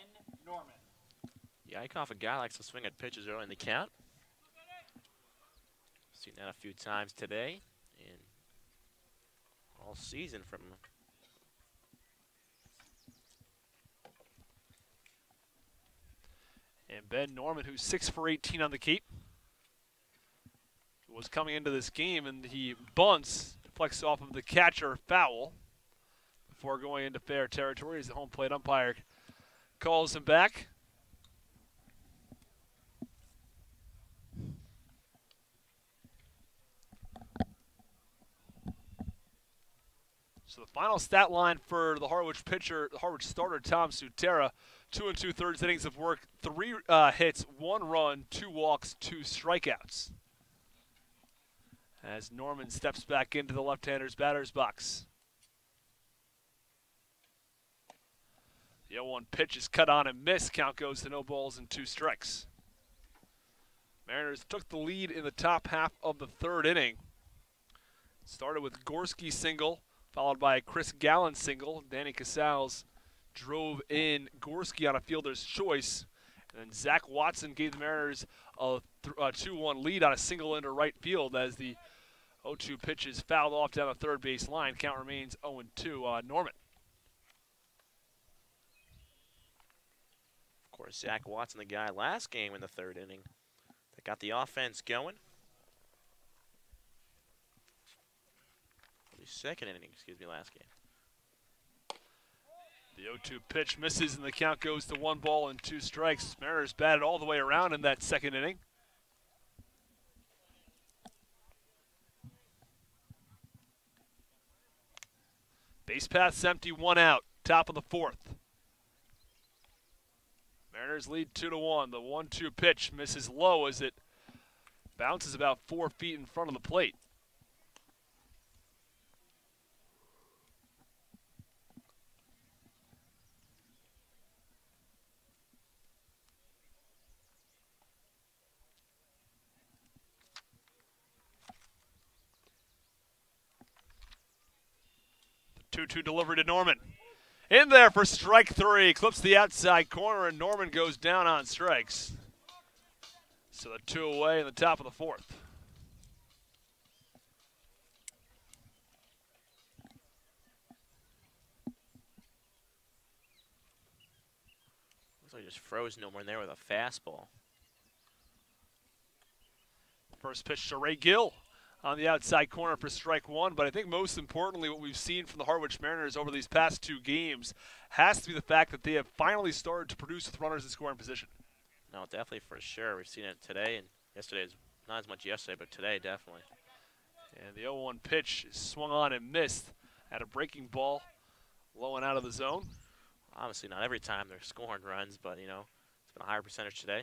Norman. Yeah, Eichhoff, a guy likes to swing at pitches early in the count. Seen that a few times today and all season from him. And Ben Norman, who's 6 for 18 on the Cape, was coming into this game, and he bunts, deflects off of the catcher foul before going into fair territory as the home plate umpire calls him back. So the final stat line for the Harwich pitcher, the Harwich starter, Tom Sutera, 2 2/3 innings of work, 3 hits, 1 run, 2 walks, 2 strikeouts. As Norman steps back into the left-hander's batter's box. The 0-1 pitch is cut on and missed. Count goes to no balls and 2 strikes. Mariners took the lead in the top half of the 3rd inning. Started with Gorski single, followed by a Chris Gallen single. Danny Casals drove in Gorski on a fielder's choice. And then Zach Watson gave the Mariners a 2-1 lead on a single into right field as the 0-2 pitch is fouled off down the third base line. Count remains 0-2 on Norman. Of course, Zach Watson, the guy last game in the 3rd inning that got the offense going. The 2nd inning, excuse me, last game. The 0-2 pitch misses and the count goes to 1 ball and 2 strikes. Mariners batted all the way around in that 2nd inning. Base path's empty, 1 out, top of the 4th. Mariners lead 2-1. The 1-2 pitch misses low as it bounces about 4 feet in front of the plate. The 2-2 delivery to Norman. In there for strike 3. Clips the outside corner, and Norman goes down on strikes. So the 2 away in the top of the 4th. Looks like he just froze Norman there with a fastball. First pitch to Ray Gill on the outside corner for strike 1, but I think most importantly what we've seen from the Harwich Mariners over these past 2 games has to be the fact that they have finally started to produce with runners in scoring position. No, definitely for sure. We've seen it today, and yesterday is not as much yesterday, but today definitely. And the 0-1 pitch is swung on and missed at a breaking ball, low and out of the zone. Obviously not every time they're scoring runs, but you know, it's been a higher percentage today.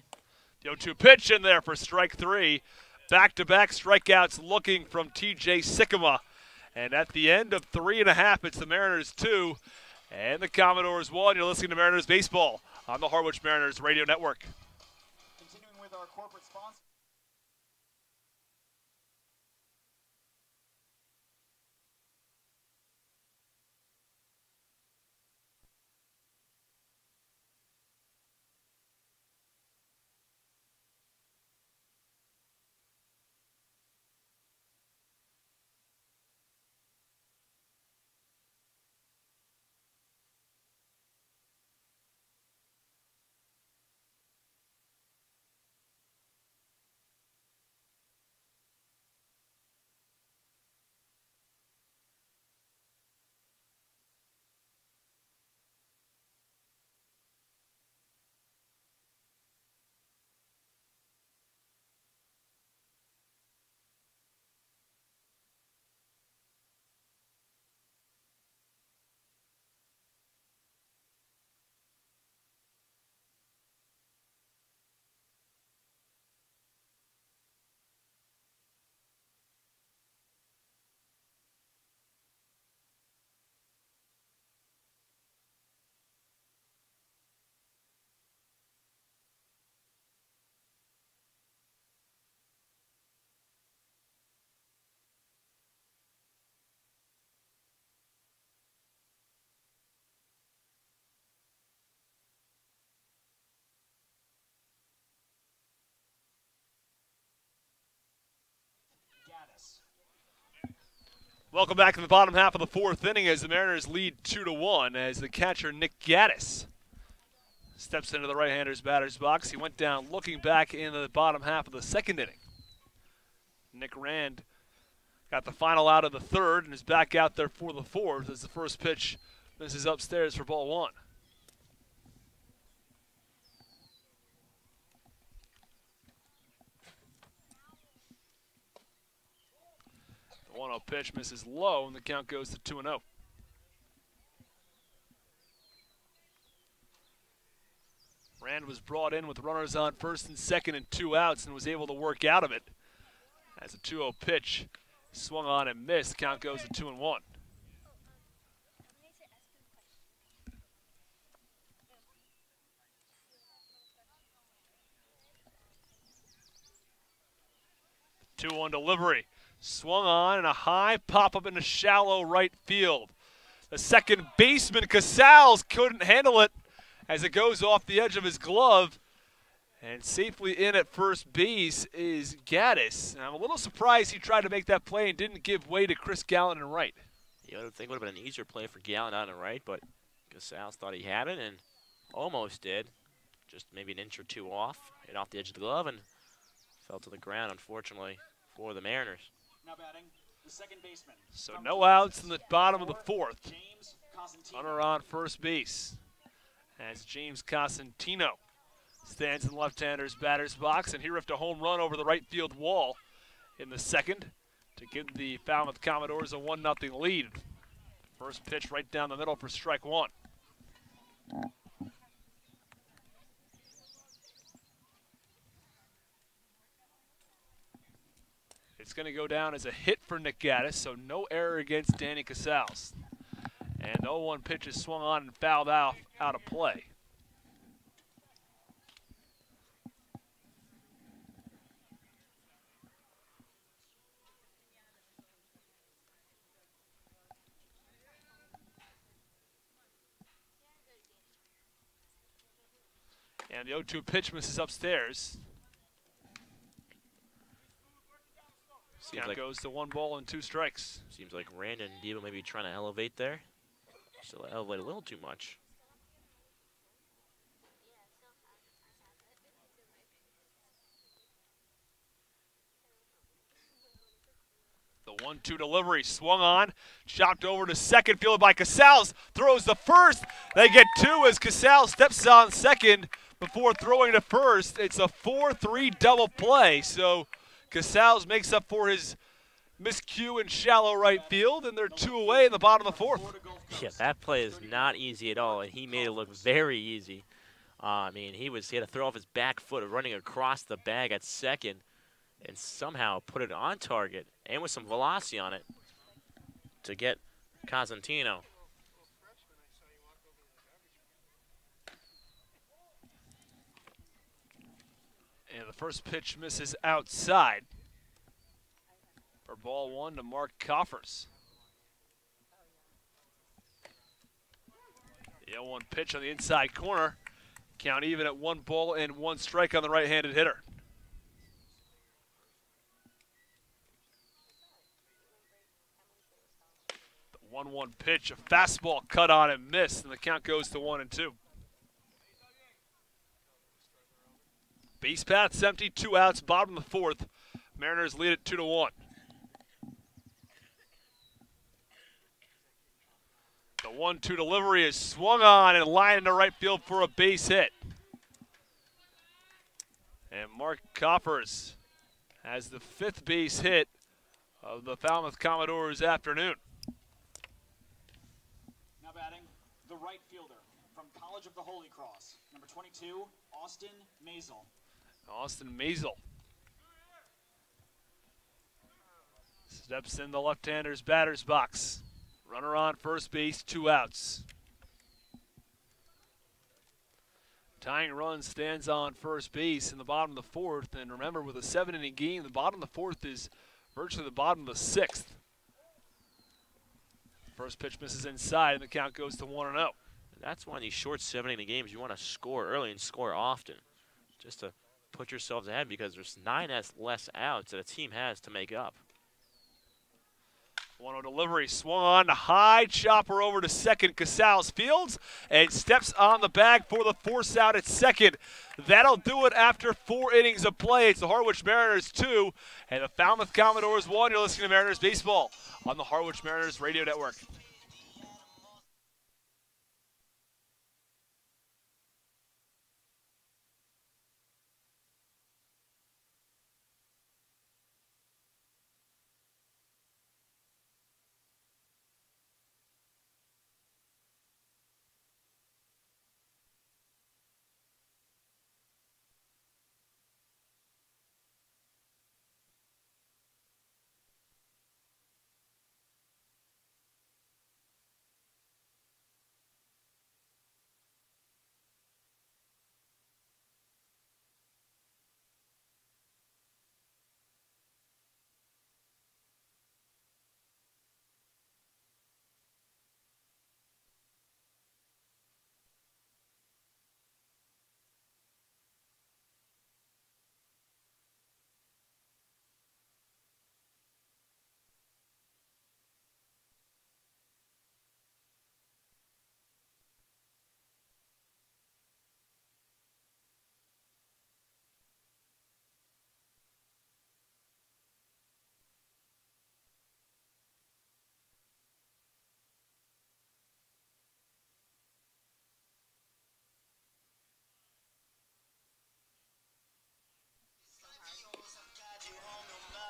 The 0-2 pitch in there for strike 3. Back-to-back strikeouts looking from TJ Sikkema. And at the end of 3.5, it's the Mariners 2 and the Commodores 1. You're listening to Mariners Baseball on the Harwich Mariners Radio Network. Continuing with our corporate sponsor. Welcome back to the bottom half of the 4th inning as the Mariners lead 2-1 as the catcher Nick Gaddis steps into the right-hander's batter's box. He went down looking back in the bottom half of the 2nd inning. Nick Rand got the final out of the 3rd and is back out there for the 4th as the first pitch misses upstairs for ball 1. The 1-0 pitch misses low, and the count goes to 2-0. Rand was brought in with runners on first and second and 2 outs and was able to work out of it. As a 2-0 pitch swung on and missed, count goes to 2-1. The 2-1 delivery. Swung on and a high pop-up into shallow right field. The second baseman, Casals, couldn't handle it as it goes off the edge of his glove. And safely in at first base is Gaddis. And I'm a little surprised he tried to make that play and didn't give way to Chris Gallen in right. You would think it would have been an easier play for Gallen out and right, but Casals thought he had it and almost did. Just maybe an inch or 2 off. Hit off the edge of the glove and fell to the ground, unfortunately, for the Mariners. Now batting, the second baseman. So no outs in the bottom of the 4th. Runner on first base as James Cosentino stands in the left-hander's batter's box, and he ripped a home run over the right field wall in the 2nd to give the Falmouth Commodores a 1-0 lead. First pitch right down the middle for strike 1. It's going to go down as a hit for Nick Gaddis, so no error against Danny Casals. And 0-1 pitch is swung on and fouled out of play. And the 0-2 pitch misses upstairs. Count goes to 1 ball and 2 strikes. Seems like Randon and Debo may be trying to elevate there. Still elevate a little too much. The 1-2 delivery swung on, chopped over to second, fielded by Casals, throws the first. They get 2 as Casals steps on second before throwing to first. It's a 4-3 double play, so Casals makes up for his miscue in shallow right field, and they're 2 away in the bottom of the 4th. Yeah, that play is not easy at all, and he made it look very easy. I mean, he had to throw off his back foot running across the bag at second and somehow put it on target and with some velocity on it to get Cosentino. And the first pitch misses outside for ball 1 to Mark Coffers. The 0-1 pitch on the inside corner. Count even at 1 ball and 1 strike on the right-handed hitter. The 1-1 pitch, a fastball cut on and missed, and the count goes to 1-2. Base path's empty, 2 outs, bottom of the 4th. Mariners lead it 2-1. The 1-2 delivery is swung on and lined into right field for a base hit. And Mark Coffers has the 5th base hit of the Falmouth Commodores afternoon. Now batting, the right fielder from College of the Holy Cross, number 22, Austin Maisel. Austin Maisel steps in the left-hander's batter's box. Runner on first base, 2 outs. Tying run stands on first base in the bottom of the 4th. And remember, with a 7-inning game, the bottom of the 4th is virtually the bottom of the 6th. First pitch misses inside, and the count goes to 1-0. That's one of these short 7-inning games you want to score early and score often, just to put yourselves ahead, because there's 9 less outs that a team has to make up. 1-0 delivery, swung on, a high chopper over to second. Casals fields and steps on the bag for the force out at second. That'll do it after 4 innings of play. It's the Harwich Mariners 2 and the Falmouth Commodores 1. You're listening to Mariners Baseball on the Harwich Mariners Radio Network.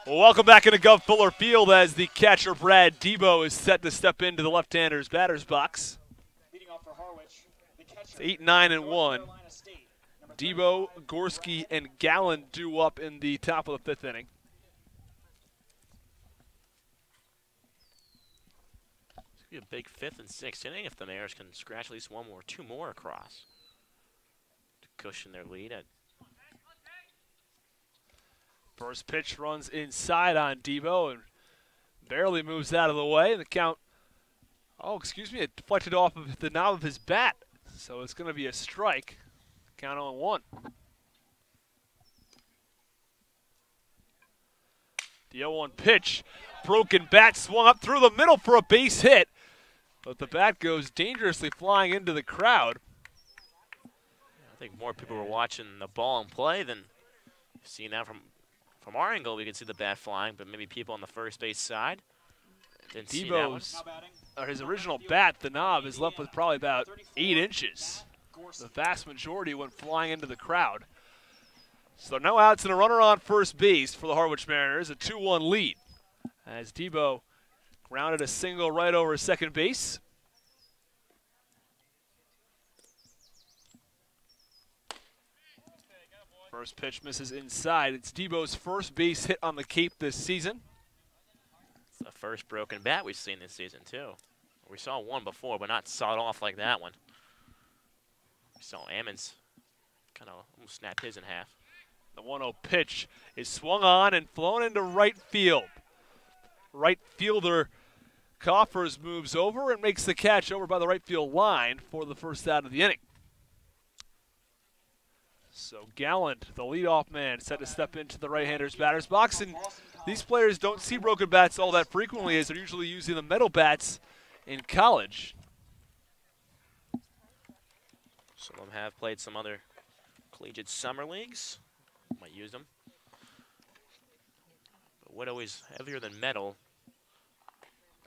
Well, welcome back into Gov Fuller Field as the catcher Brad Debo is set to step into the left-hander's batter's box. It's 8-9-1. Debo, Gorski, and Gallen due up in the top of the 5th inning. Be a big 5th and 6th inning if the Mariners can scratch at least one more, two more across to cushion their lead. First pitch runs inside on Debo and barely moves out of the way. The count, oh, excuse me, it deflected off of the knob of his bat. So it's going to be a strike. Count on 1. The 0-1 pitch. Broken bat swung up through the middle for a base hit. But the bat goes dangerously flying into the crowd. I think more people were watching the ball in play than seeing that from our angle. We could see the bat flying, but maybe people on the first base side didn't see that one. His original bat, the knob, is left with probably about 8 inches. The vast majority went flying into the crowd. So no outs and a runner on first base for the Harwich Mariners, a 2-1 lead. As Debo grounded a single right over second base. First pitch misses inside. It's Debo's first base hit on the Cape this season. It's the first broken bat we've seen this season, too. We saw one before, but not sawed off like that one. We saw Ammons kind of almost snapped his in half. The 1-0 pitch is swung on and flown into right field. Right fielder Coffers moves over and makes the catch over by the right field line for the first out of the inning. So Galland, the leadoff man, set to step into the right-hander's batter's box. And these players don't see broken bats all that frequently, as they're usually using the metal bats in college. Some of them have played some other collegiate summer leagues. Might use them. But wood always heavier than metal.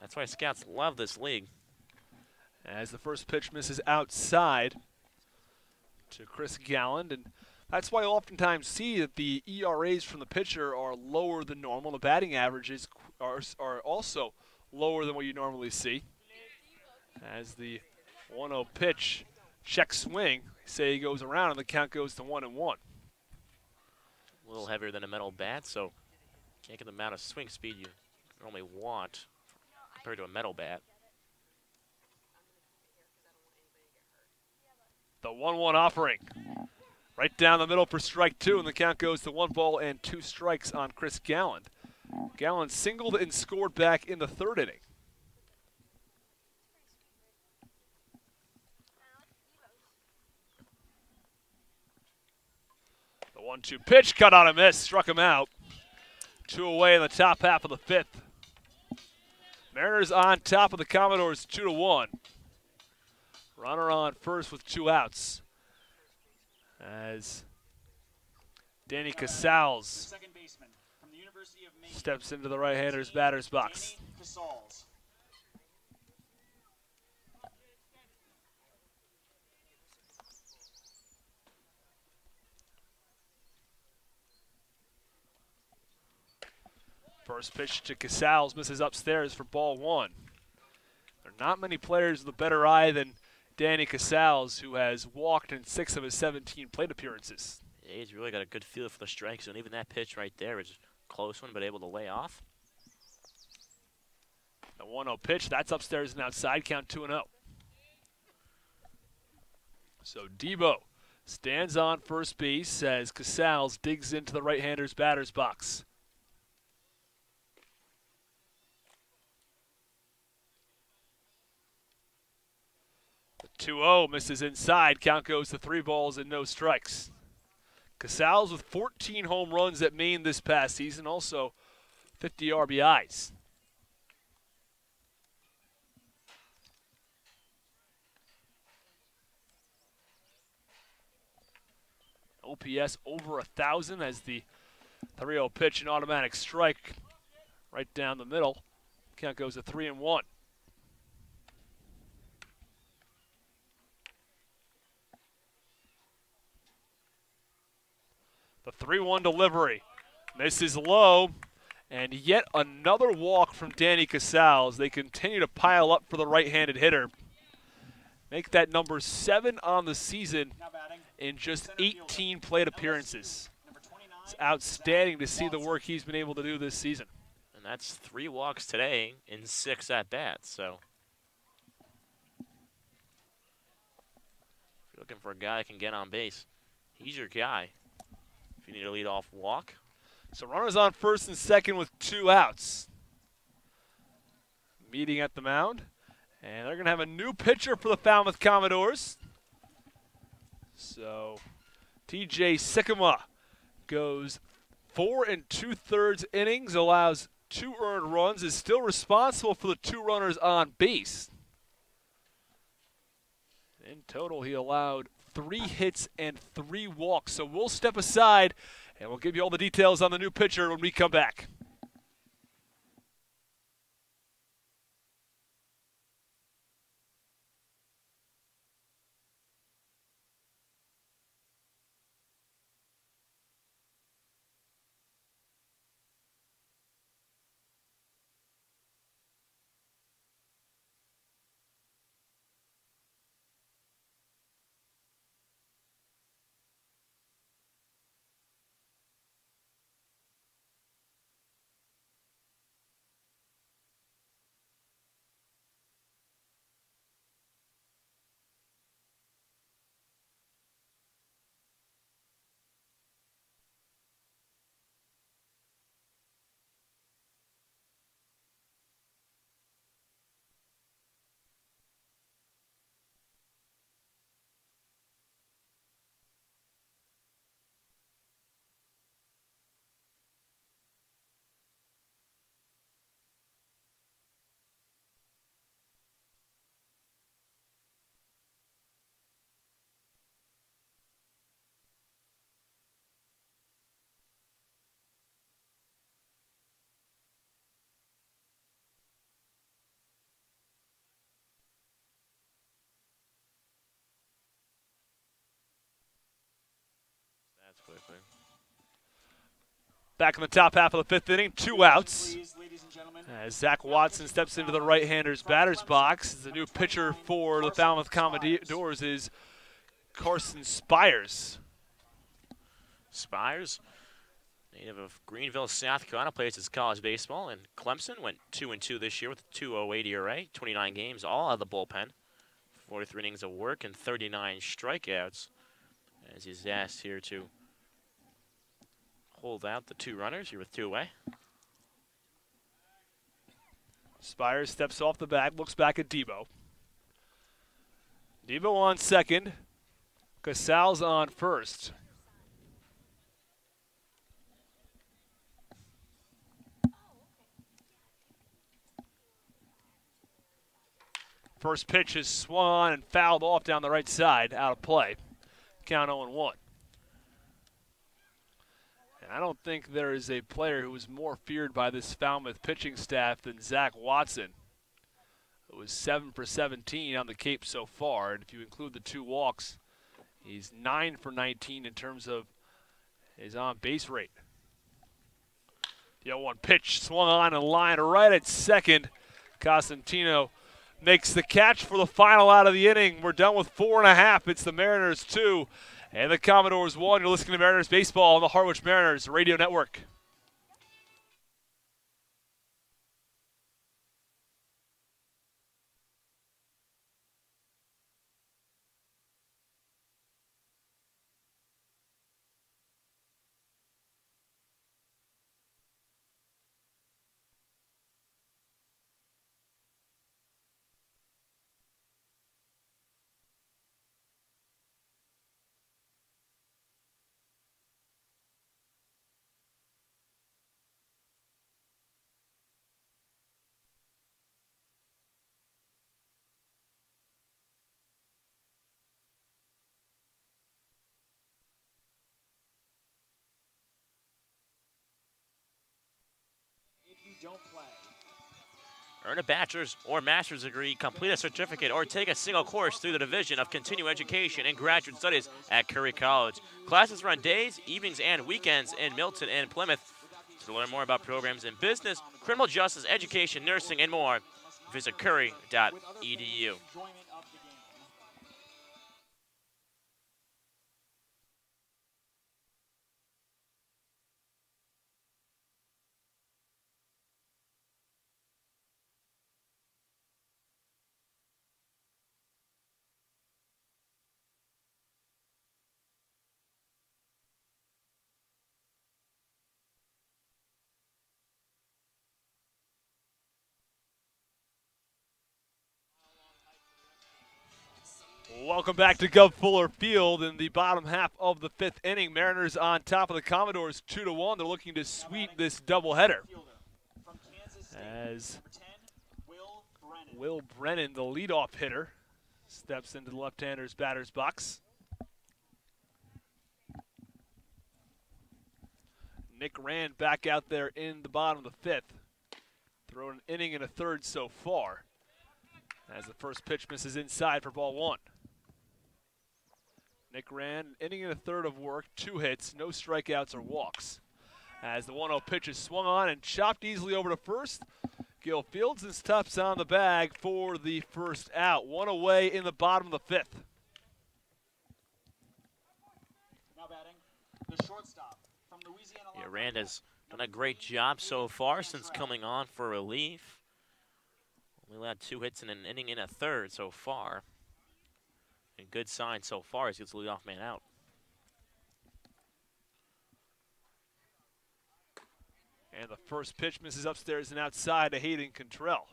That's why scouts love this league. As the first pitch misses outside to Chris Galland, and that's why you oftentimes see that the ERAs from the pitcher are lower than normal. The batting averages are also lower than what you normally see. As the 1-0 pitch, check swing, say he goes around and the count goes to 1-1. A little heavier than a metal bat, so can't get the amount of swing speed you normally want compared to a metal bat. The 1-1 offering. Right down the middle for strike 2, and the count goes to 1 ball and 2 strikes on Chris Galland. Galland singled and scored back in the 3rd inning. The 1-2 pitch, cut on a miss, struck him out. 2 away in the top half of the 5th. Mariners on top of the Commodores 2-1. Runner on first with 2 outs. As Danny Casals steps into the right-hander's batter's box. First pitch to Casals misses upstairs for ball 1. There are not many players with a better eye than Danny Casals, who has walked in 6 of his 17 plate appearances. Yeah, he's really got a good feel for the strike zone. Even that pitch right there is a close one, but able to lay off. The 1-0 pitch, that's upstairs and outside, count 2-0. So Debo stands on first base as Casals digs into the right-hander's batter's box. The 2-0 misses inside, count goes to 3 balls and no strikes. Casals with 14 home runs at Maine this past season, also 50 RBIs. OPS over 1,000 as the 3-0 pitch, an automatic strike right down the middle. Count goes to 3-1. The 3-1 delivery misses low, and yet another walk from Danny Casals. They continue to pile up for the right-handed hitter. Make that number 7 on the season in just 18 plate appearances. It's outstanding to see the work he's been able to do this season. And that's 3 walks today in 6 at-bats, so Looking for a guy that can get on base. He's your guy if you need a leadoff walk. So runners on first and second with 2 outs. Meeting at the mound. And they're going to have a new pitcher for the Falmouth Commodores. So TJ Sycamore goes 4 2/3 innings, allows 2 earned runs, is still responsible for the 2 runners on base. In total, he allowed 3 hits and 3 walks. So we'll step aside, and we'll give you all the details on the new pitcher when we come back. That's quickly. Back in the top half of the 5th inning, 2 outs. Please, ladies and gentlemen. As Zach Watson steps into the right-hander's batter's box. The new pitcher for the Falmouth Commodores is Carson Spires. Spires, native of Greenville, South Carolina, plays his college baseball in Clemson. Went 2-2 this year with a 2.08 ERA, 29 games, all out of the bullpen. 43 innings of work and 39 strikeouts. As he's asked here to hold out the 2 runners here with 2 away. Spires steps off the bat, looks back at Debo. Debo on second. Casals on first. First pitch is swung on and fouled off down the right side, out of play. Count 0-1. And I don't think there is a player who is more feared by this Falmouth pitching staff than Zach Watson. It was 7 for 17 on the Cape so far, and if you include the 2 walks, he's 9 for 19 in terms of his on-base rate. The 0-1 pitch swung on and line right at second. Cosentino makes the catch for the final out of the inning. We're done with 4.5. It's the Mariners 2 and the Commodores 1. You're listening to Mariners Baseball on the Harwich Mariners Radio Network. If you don't play. Earn a bachelor's or master's degree, complete a certificate, or take a single course through the Division of Continuing Education and Graduate Studies at Curry College. Classes run days, evenings, and weekends in Milton and Plymouth. To learn more about programs in business, criminal justice, education, nursing, and more, visit curry.edu. Welcome back to Gov Fuller Field in the bottom half of the 5th inning. Mariners on top of the Commodores 2-1. They're looking to sweep this doubleheader. As Will Brennan, the leadoff hitter, steps into the left-hander's batter's box. Nick Rand back out there in the bottom of the 5th. Thrown an inning and a third so far, as the first pitch misses inside for ball 1. Nick Rand, inning and a third of work, 2 hits, no strikeouts or walks. As the 1-0 pitch is swung on and chopped easily over to first, Gil Fields and steps on the bag for the first out. 1 away in the bottom of the 5th. Now batting, the shortstop from Louisiana. Yeah, Rand has done a great job so far since coming on for relief. Only allowed 2 hits in an inning and a third so far. A good sign so far as he gets the leadoff man out. And the first pitch misses upstairs and outside to Hayden Cantrell.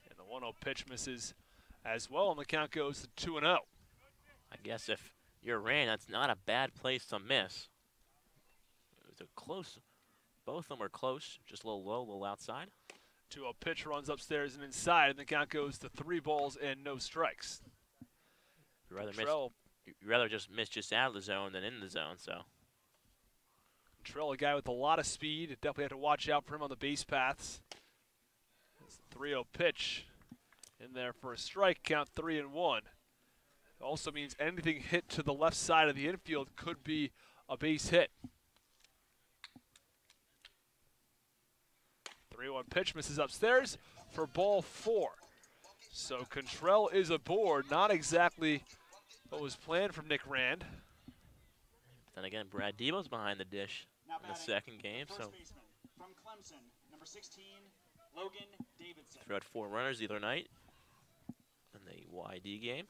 And the 1-0 pitch misses as well, and the count goes to 2-0. I guess if you're Rand, that's not a bad place to miss. It was a close. Both of them are close, just a little low, a little outside. 2-0 pitch runs upstairs and inside, and the count goes to 3 balls and no strikes. You'd rather just miss just out of the zone than in the zone, so. Cantrell, a guy with a lot of speed. Definitely have to watch out for him on the base paths. It's a 3-0 pitch in there for a strike, count 3-1. It also means anything hit to the left side of the infield could be a base hit. 3-1 pitch misses upstairs for ball 4. So Cantrell is aboard. Not exactly what was planned from Nick Rand. Then again, Brad Debo's behind the dish in the second game. So from Clemson, number 16, Logan Davidson. Threw out 4 runners the other night in the YD game.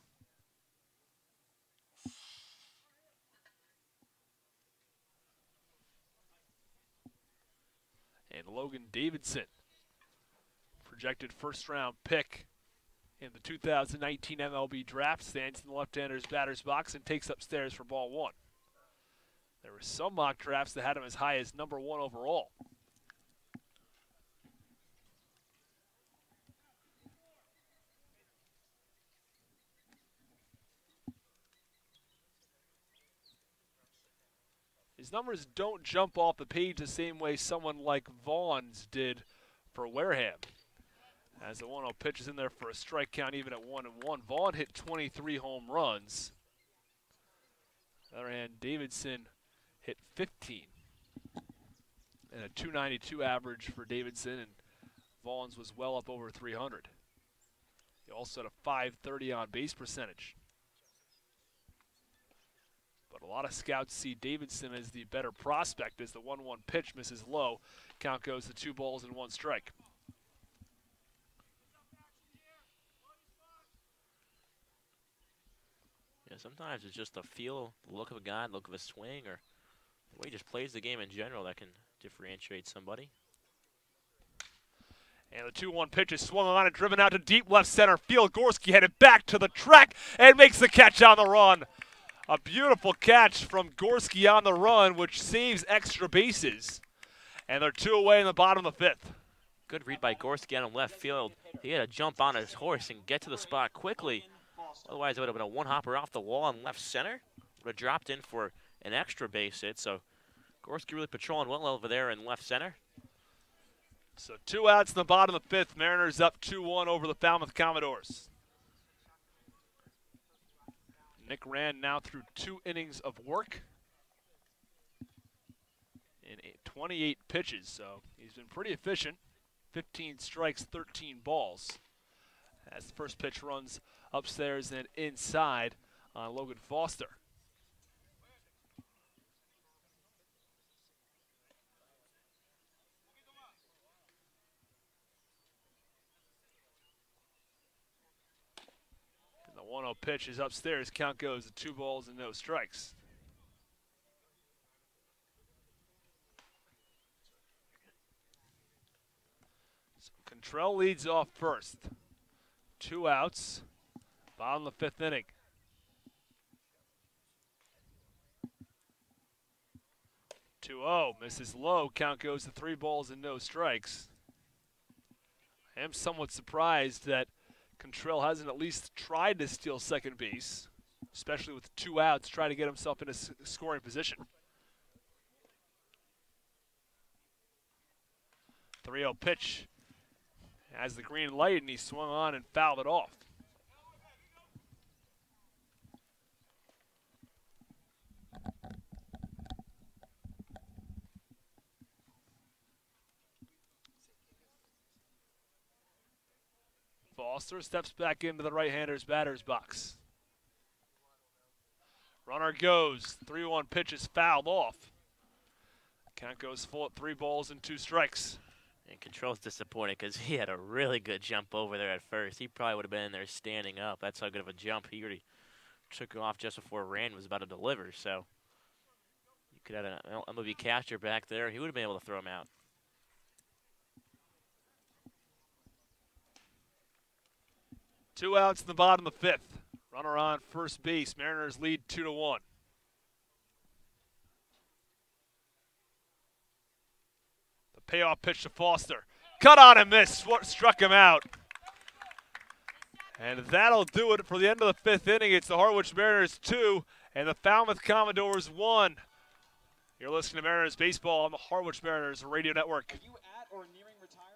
And Logan Davidson, projected first-round pick in the 2019 MLB draft, stands in the left-hander's batter's box and takes upstairs for ball 1. There were some mock drafts that had him as high as number 1 overall. His numbers don't jump off the page the same way someone like Vaughn's did for Wareham. As the 1-0 pitch is in there for a strike count even at 1-1. Vaughn hit 23 home runs. On the other hand, Davidson hit 15. And a 292 average for Davidson, and Vaughn's was well up over 300. He also had a 530 on base percentage. But a lot of scouts see Davidson as the better prospect as the 1-1 pitch misses low. Count goes to 2 balls and 1 strike. Yeah, sometimes it's just the feel, the look of a guy, the look of a swing, or the way he just plays the game in general that can differentiate somebody. And the 2-1 pitch is swung on and driven out to deep left center field. Gorski headed back to the track and makes the catch on the run. A beautiful catch from Gorski on the run, which saves extra bases. And they're 2 away in the bottom of the 5th. Good read by Gorski on left field. He had to jump on his horse and get to the spot quickly. Otherwise, it would have been a one-hopper off the wall in left center. Would have dropped in for an extra base hit. So Gorski really patrolling well over there in left center. So 2 outs in the bottom of the 5th. Mariners up 2-1 over the Falmouth Commodores. Nick Rand now through 2 innings of work in 28 pitches, so he's been pretty efficient. 15 strikes, 13 balls. As the first pitch runs upstairs and inside on Logan Foster. And the 1-0 pitch is upstairs. Count goes to 2 balls and no strikes. Cantrell leads off first. 2 outs. Bottom of the 5th inning. 2-0, misses low. Count goes to 3 balls and no strikes. I am somewhat surprised that Cantrell hasn't at least tried to steal second base, especially with 2 outs, try to get himself in a scoring position. 3-0 pitch has the green light, and he swung on and fouled it off. Foster steps back into the right-hander's batter's box. Runner goes. 3-1 pitch is fouled off. Count goes full at 3 balls and 2 strikes. And Cantrell's disappointed because he had a really good jump over there at first. He probably would have been in there standing up. That's how good of a jump. He already took off just before Rand was about to deliver. So you could have an MLB catcher back there. He would have been able to throw him out. Two outs in the bottom of the 5th. Runner on first base. Mariners lead 2-1. The payoff pitch to Foster. Cut on and miss. Struck him out. And that'll do it for the end of the 5th inning. It's the Harwich Mariners 2 and the Falmouth Commodores 1. You're listening to Mariners Baseball on the Harwich Mariners Radio Network. Are you at or nearing retirement?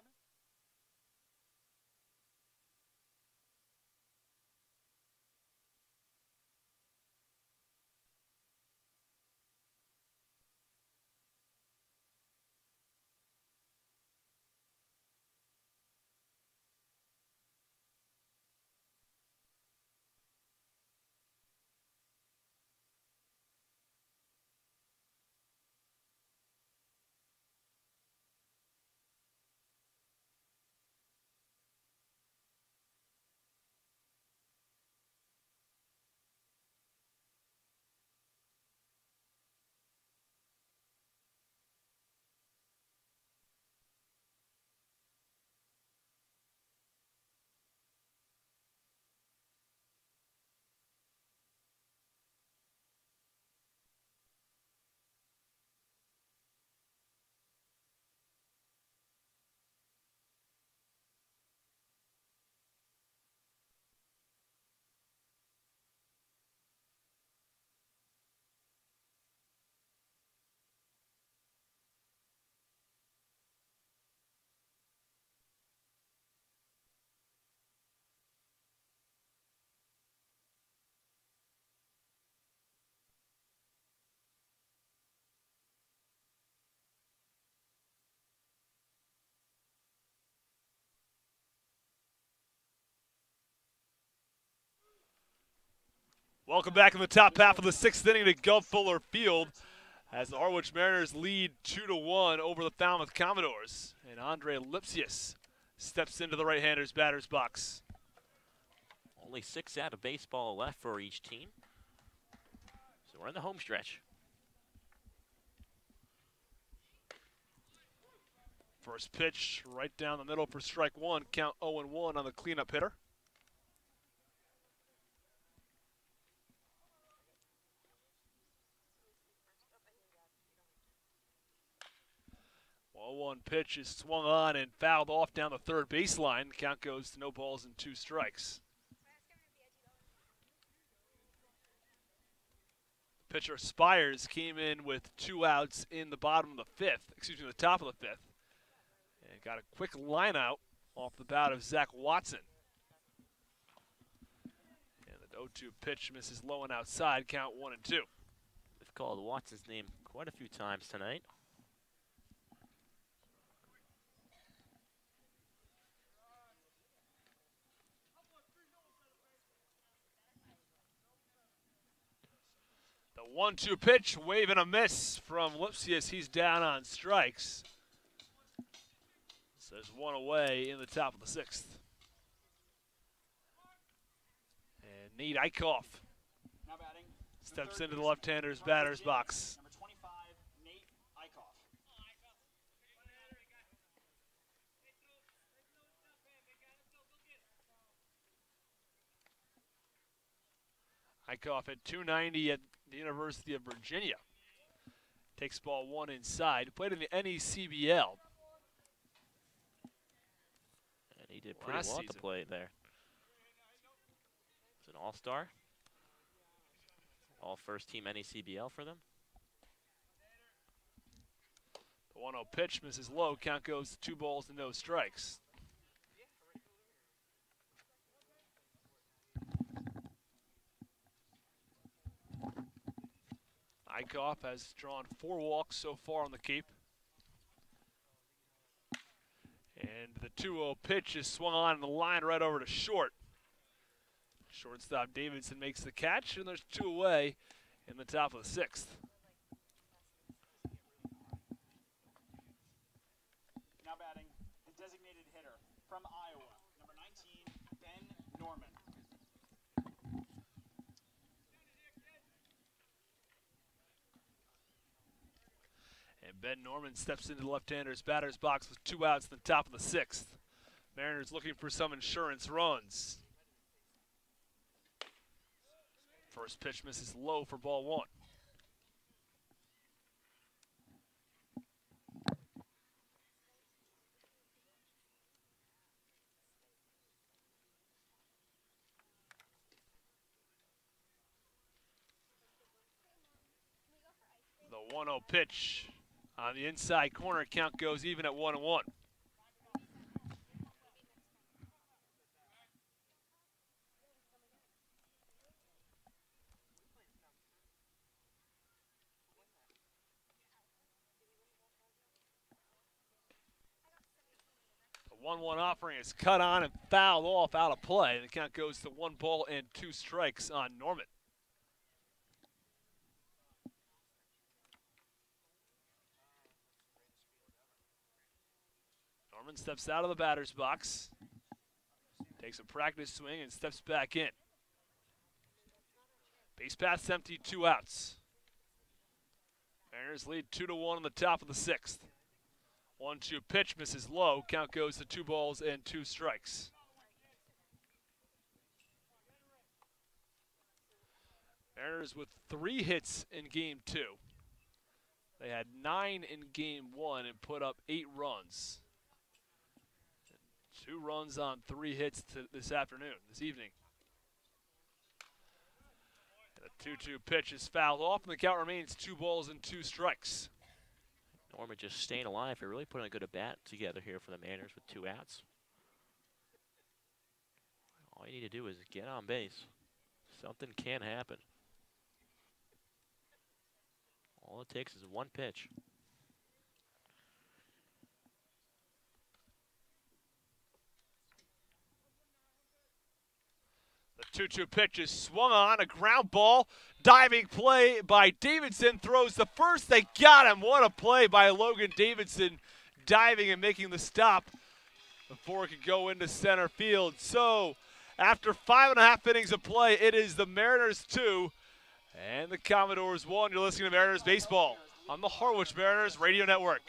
Welcome back in the top half of the 6th inning to Gulf Fuller Field as the Harwich Mariners lead 2-1 over the Falmouth Commodores. And Andre Lipsius steps into the right-hander's batter's box. Only 6 out of baseball left for each team. So we're in the home stretch. First pitch right down the middle for strike 1. Count 0-1 on the cleanup hitter. 0-1 pitch is swung on and fouled off down the third baseline. Count goes to no balls and 2 strikes. Pitcher Spires came in with 2 outs in the bottom of the 5th, the top of the 5th. And got a quick line out off the bat of Zach Watson. And the 0-2 pitch misses low and outside, count 1-2. They've called Watson's name quite a few times tonight. The 1-2 pitch, wave and a miss from Lipsius. He's down on strikes. So there's 1 away in the top of the 6th. And Nate Eichhoff steps into the left-hander's batter's box. Number 25, Nate Eichhoff. Eichhoff at 290 at the University of Virginia. Takes ball 1 inside. Played in the NECBL. And he did pretty well at the plate there. He's an all-star. All first-team NECBL for them. The 1-0 pitch misses low. Count goes to 2 balls and no strikes. Eichhoff has drawn 4 walks so far on the Cape. And the 2-0 pitch is swung on the line right over to short. Shortstop Davidson makes the catch, and there's 2 away in the top of the 6th. Now batting, the designated hitter from Iowa, number 19, Ben Norman. And Ben Norman steps into the left-hander's batter's box with 2 outs in the top of the 6th. Mariners looking for some insurance runs. First pitch misses low for ball 1. The 1-0 pitch on the inside corner. Count goes even at 1-1. The 1-1 offering is cut on and fouled off out of play. The count goes to 1 ball and 2 strikes on Norman. Norman steps out of the batter's box, takes a practice swing, and steps back in. Base path's empty, 2 outs. Mariners lead 2-1 in the top of the 6th. 1-2 pitch misses low. Count goes to 2 balls and 2 strikes. Mariners with 3 hits in Game 2. They had 9 in Game 1 and put up 8 runs. 2 runs on 3 hits this evening. And the 2-2 pitch is fouled off, and the count remains 2 balls and 2 strikes. Norman just staying alive. They're really putting a good at-bat together here for the Mariners with 2 outs. All you need to do is get on base. Something can happen. All it takes is 1 pitch. The 2-2 pitch is swung on, a ground ball. Diving play by Davidson, throws the first. They got him. What a play by Logan Davidson, diving and making the stop before it could go into center field. So after 5.5 innings of play, it is the Mariners 2 and the Commodores 1. You're listening to Mariners Baseball on the Harwich Mariners Radio Network.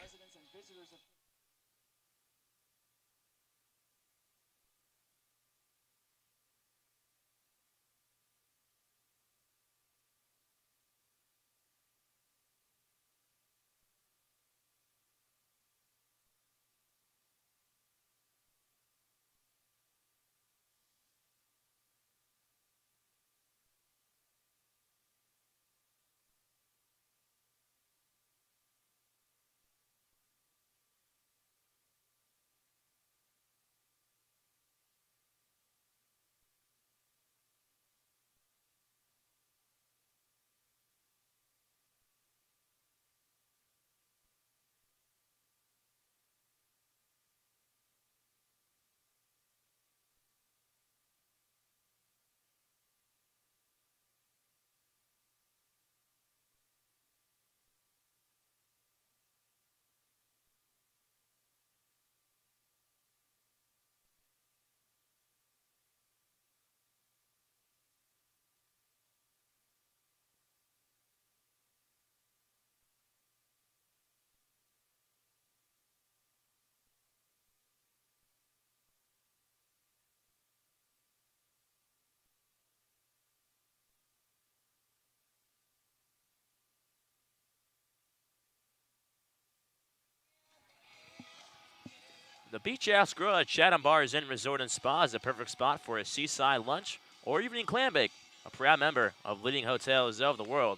The Beach House Grill at Chatham Bars Inn Resort and Spa is the perfect spot for a seaside lunch or evening clam bake. A proud member of leading hotels of the world.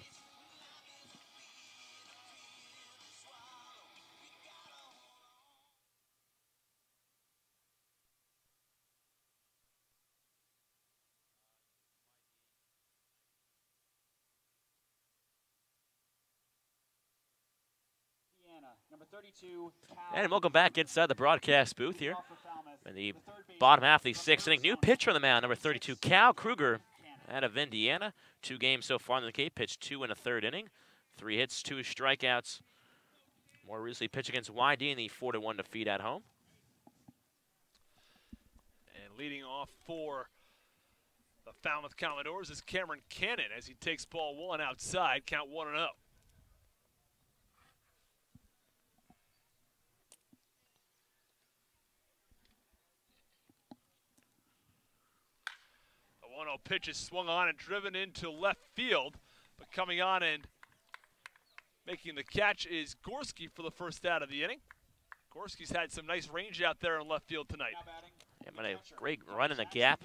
Number 32, And welcome back inside the broadcast booth here. In the bottom half of the sixth inning, new pitcher on the mound, number 32, Cal Kruger, out of Indiana. 2 games so far in the Cape, pitched 2 in a third inning. 3 hits, 2 strikeouts. More recently pitched against YD in the 4-1 defeat at home. And leading off for the Falmouth Commodores is Cameron Cannon as he takes ball 1 outside, count 1-0. The 1-0 pitch is swung on and driven into left field, but coming on and making the catch is Gorski for the first out of the inning. Gorski's had some nice range out there in left field tonight. Yeah, a great run in the gap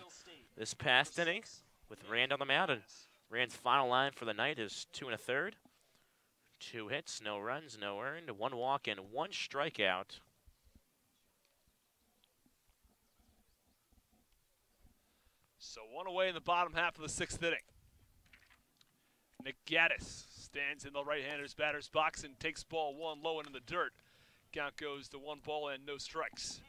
this past inning with Rand on the mound. And Rand's final line for the night is 2 1/3. 2 hits, no runs, no earned, 1 walk and 1 strikeout. So 1 away in the bottom half of the 6th inning. Nick Gaddis stands in the right-hander's batter's box and takes ball 1 low and in the dirt. Count goes to 1 ball and no strikes.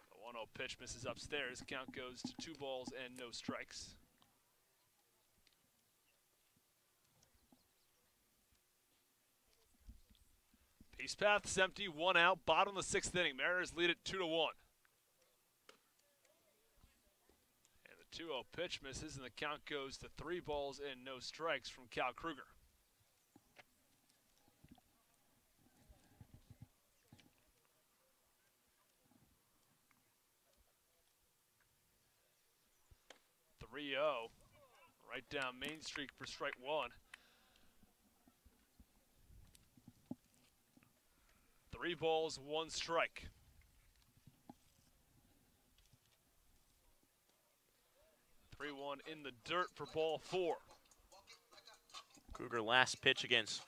The 1-0 pitch misses upstairs. Count goes to 2 balls and no strikes. Base path is empty, 1 out, bottom of the 6th inning. Mariners lead it 2-1. And the 2-0 pitch misses, and the count goes to 3 balls and no strikes from Cal Kruger. Right down Main Street for strike 1. 3 balls, 1 strike. Three 1 in the dirt for ball 4. Kruger last pitch against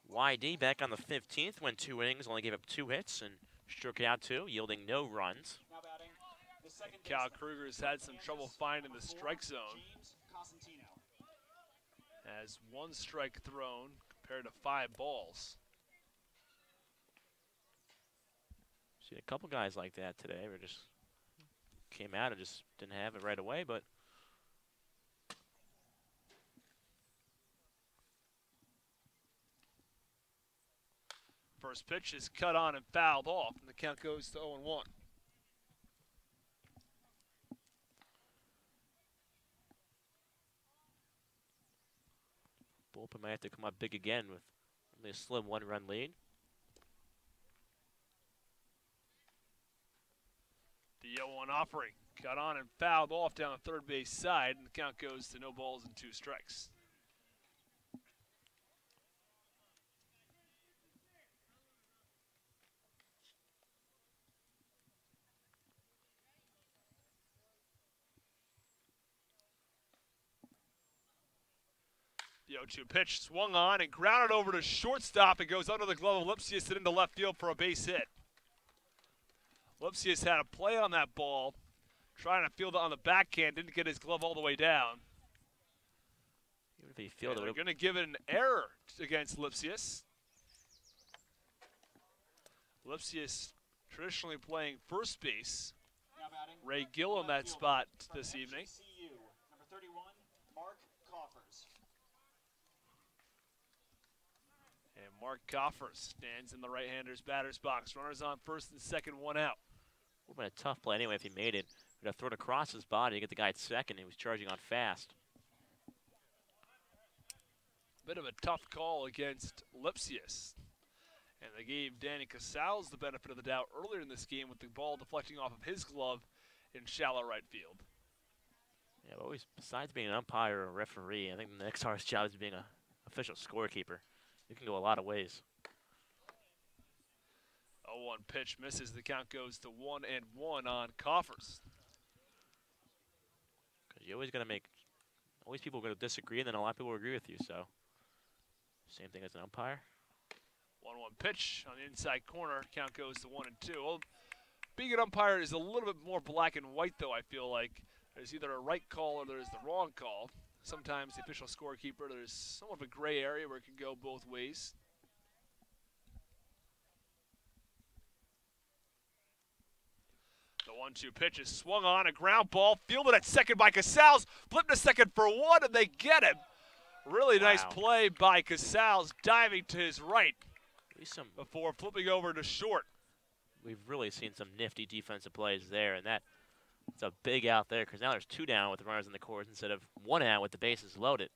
YD back on the 15th, went 2 innings, only gave up 2 hits and struck out 2, yielding no runs. And Cal Kruger has had some trouble finding the strike zone. Has 1 strike thrown compared to 5 balls. Seen a couple guys like that today. We just came out and just didn't have it right away, but first pitch is cut on and fouled off, and the count goes to 0-1. bullpen might have to come up big again with only a slim 1-run lead. The 0-1 offering cut on and fouled off down the third base side, and the count goes to no balls and 2 strikes. The 0-2 pitch swung on and grounded over to shortstop. It goes under the glove of Lipsius and into left field for a base hit. Lipsius had a play on that ball, trying to field it on the backhand, didn't get his glove all the way down. Even if he fielded, they're going to give it an error against Lipsius. Lipsius traditionally playing first base. Ray Gill on that spot this evening. Number 31, Mark Coffers. And Mark Coffers stands in the right-hander's batter's box. Runners on first and second, 1 out. Would have been a tough play anyway if he made it. Would have thrown across his body to get the guy at second. He was charging on fast. Bit of a tough call against Lipsius. And they gave Danny Casals the benefit of the doubt earlier in this game with the ball deflecting off of his glove in shallow right field. Yeah, but always, besides being an umpire or a referee, I think the next hardest job is being a official scorekeeper. You can go a lot of ways. 0-1 pitch misses. The count goes to 1-1 on Coffers. Because you always always people are going to disagree, and then a lot of people will agree with you. So, same thing as an umpire. 1-1 pitch on the inside corner. Count goes to 1-2. Well, being an umpire is a little bit more black and white, though, I feel like. There's either a right call or there's the wrong call. Sometimes the official scorekeeper, there's somewhat of a gray area where it can go both ways. The 1-2 pitch is swung on, a ground ball, fielded at second by Casals, flipped to second for one, and they get him. Really nice play by Casals, diving to his right before flipping over to short. We've really seen some nifty defensive plays there, and it's a big out there because now there's 2 down with the runners in the course instead of 1 out with the bases loaded.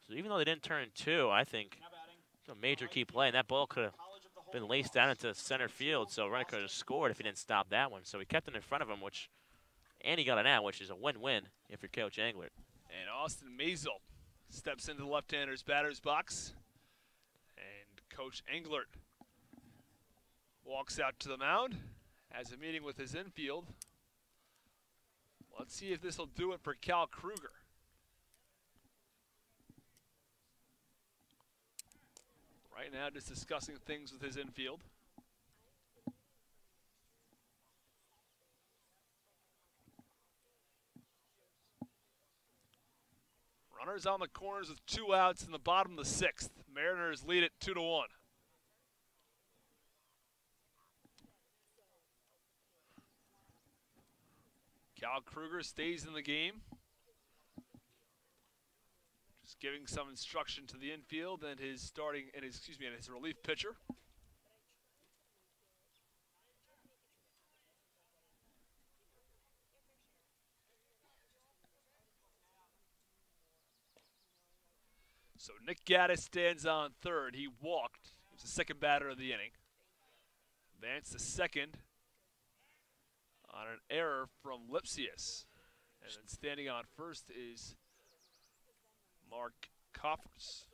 So even though they didn't turn 2, I think it's a major key play, and that ball could have been laced down into center field, so runner could have scored if he didn't stop that one. So he kept it in front of him, and he got an out, which is a win-win if you're Coach Englert. And Austin Maisel steps into the left-hander's batter's box, and Coach Englert walks out to the mound, has a meeting with his infield. Let's see if this will do it for Cal Kruger. Right now, just discussing things with his infield. Runners on the corners with 2 outs in the bottom of the 6th. Mariners lead it 2-1. Cal Kruger stays in the game. Just giving some instruction to the infield and his his relief pitcher. So Nick Gaddis stands on third. He walked. He was the second batter of the inning. Advanced to second on an error from Lipsius. And then standing on first is Mark Coffers.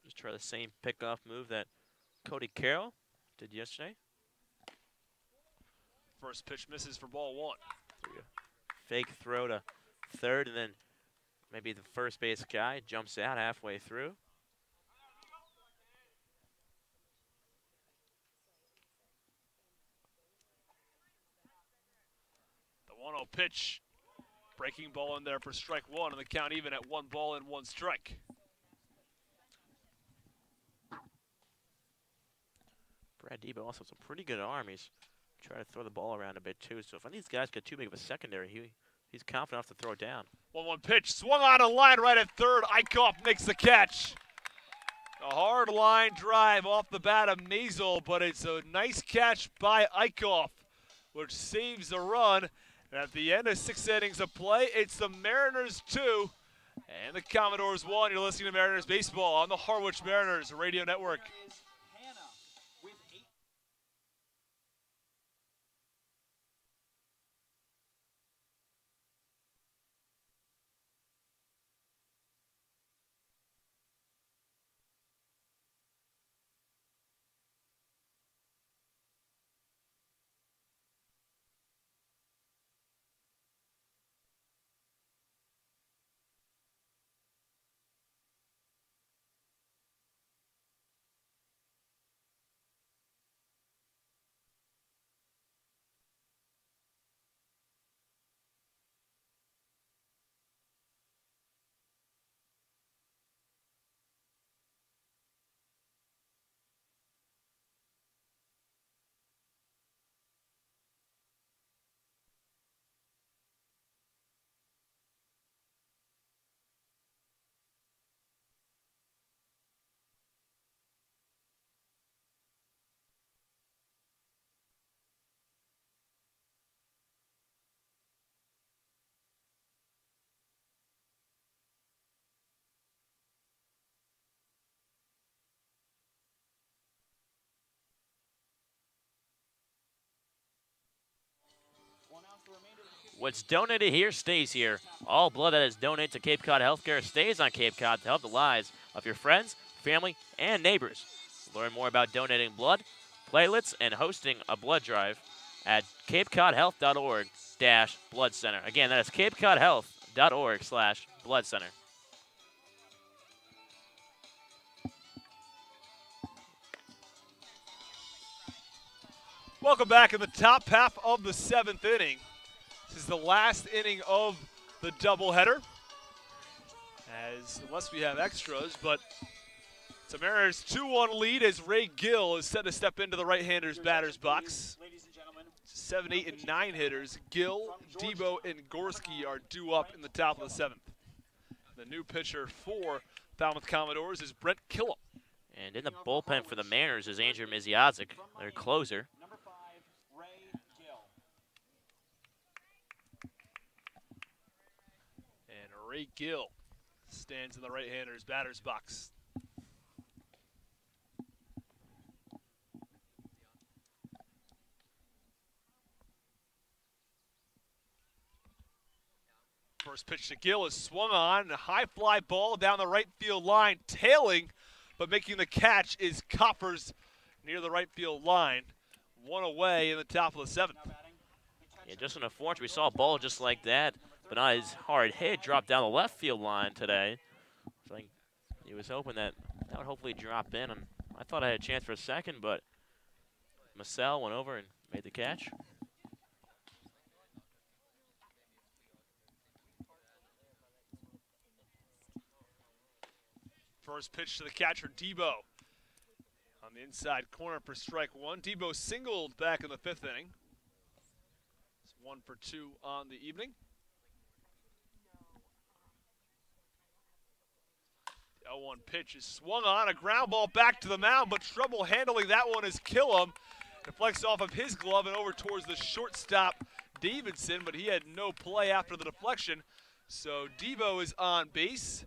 Just try the same pickoff move that Cody Carroll did yesterday. First pitch misses for ball 1. Fake throw to third, and then maybe the first base guy jumps out halfway through. The 1-0 pitch. Breaking ball in there for strike 1, and the count even at 1 ball and 1 strike. Brad Debo also has a pretty good arm. He's trying to throw the ball around a bit too. So if any of these guys get too big of a secondary, he's confident enough to throw it down. 1-1 pitch, swung on a line right at third. Eichhoff makes the catch. A hard line drive off the bat of Maisel, but it's a nice catch by Eichhoff, which saves the run. And at the end of 6 innings of play, it's the Mariners 2 and the Commodores 1. You're listening to Mariners Baseball on the Harwich Mariners Radio Network. What's donated here stays here. All blood that is donated to Cape Cod Healthcare stays on Cape Cod to help the lives of your friends, family, and neighbors. Learn more about donating blood, platelets, and hosting a blood drive at capecodhealth.org/blood center. Again, that is capecodhealth.org/blood center. Welcome back in the top half of the 7th inning. This is the last inning of the doubleheader, unless we have extras, but it's a Mariners 2-1 lead as Ray Gill is set to step into the right-hander's batter's box. 7, 8, and 9 hitters, Gill, Debo, and Gorski are due up in the top of the 7th. The new pitcher for Falmouth Commodores is Brent Killam. And in the bullpen for the Mariners is Andrew Misiazik, their closer. Ray Gill stands in the right-hander's batter's box. First pitch to Gill is swung on. A high fly ball down the right field line, tailing, but making the catch is Coppers near the right field line. One away in the top of the 7th. Yeah, just unfortunate. We saw a ball just like that, but not his hard hit, dropped down the left field line today. So he was hoping that would hopefully drop in. And I thought I had a chance for a second, but Marcel went over and made the catch. First pitch to the catcher, Debo. On the inside corner for strike one. Debo singled back in the 5th inning. It's 1 for 2 on the evening. The 0-1 pitch is swung on. A ground ball back to the mound, but trouble handling that one is Killam. Deflects off of his glove and over towards the shortstop, Davidson, but he had no play after the deflection. So Debo is on base.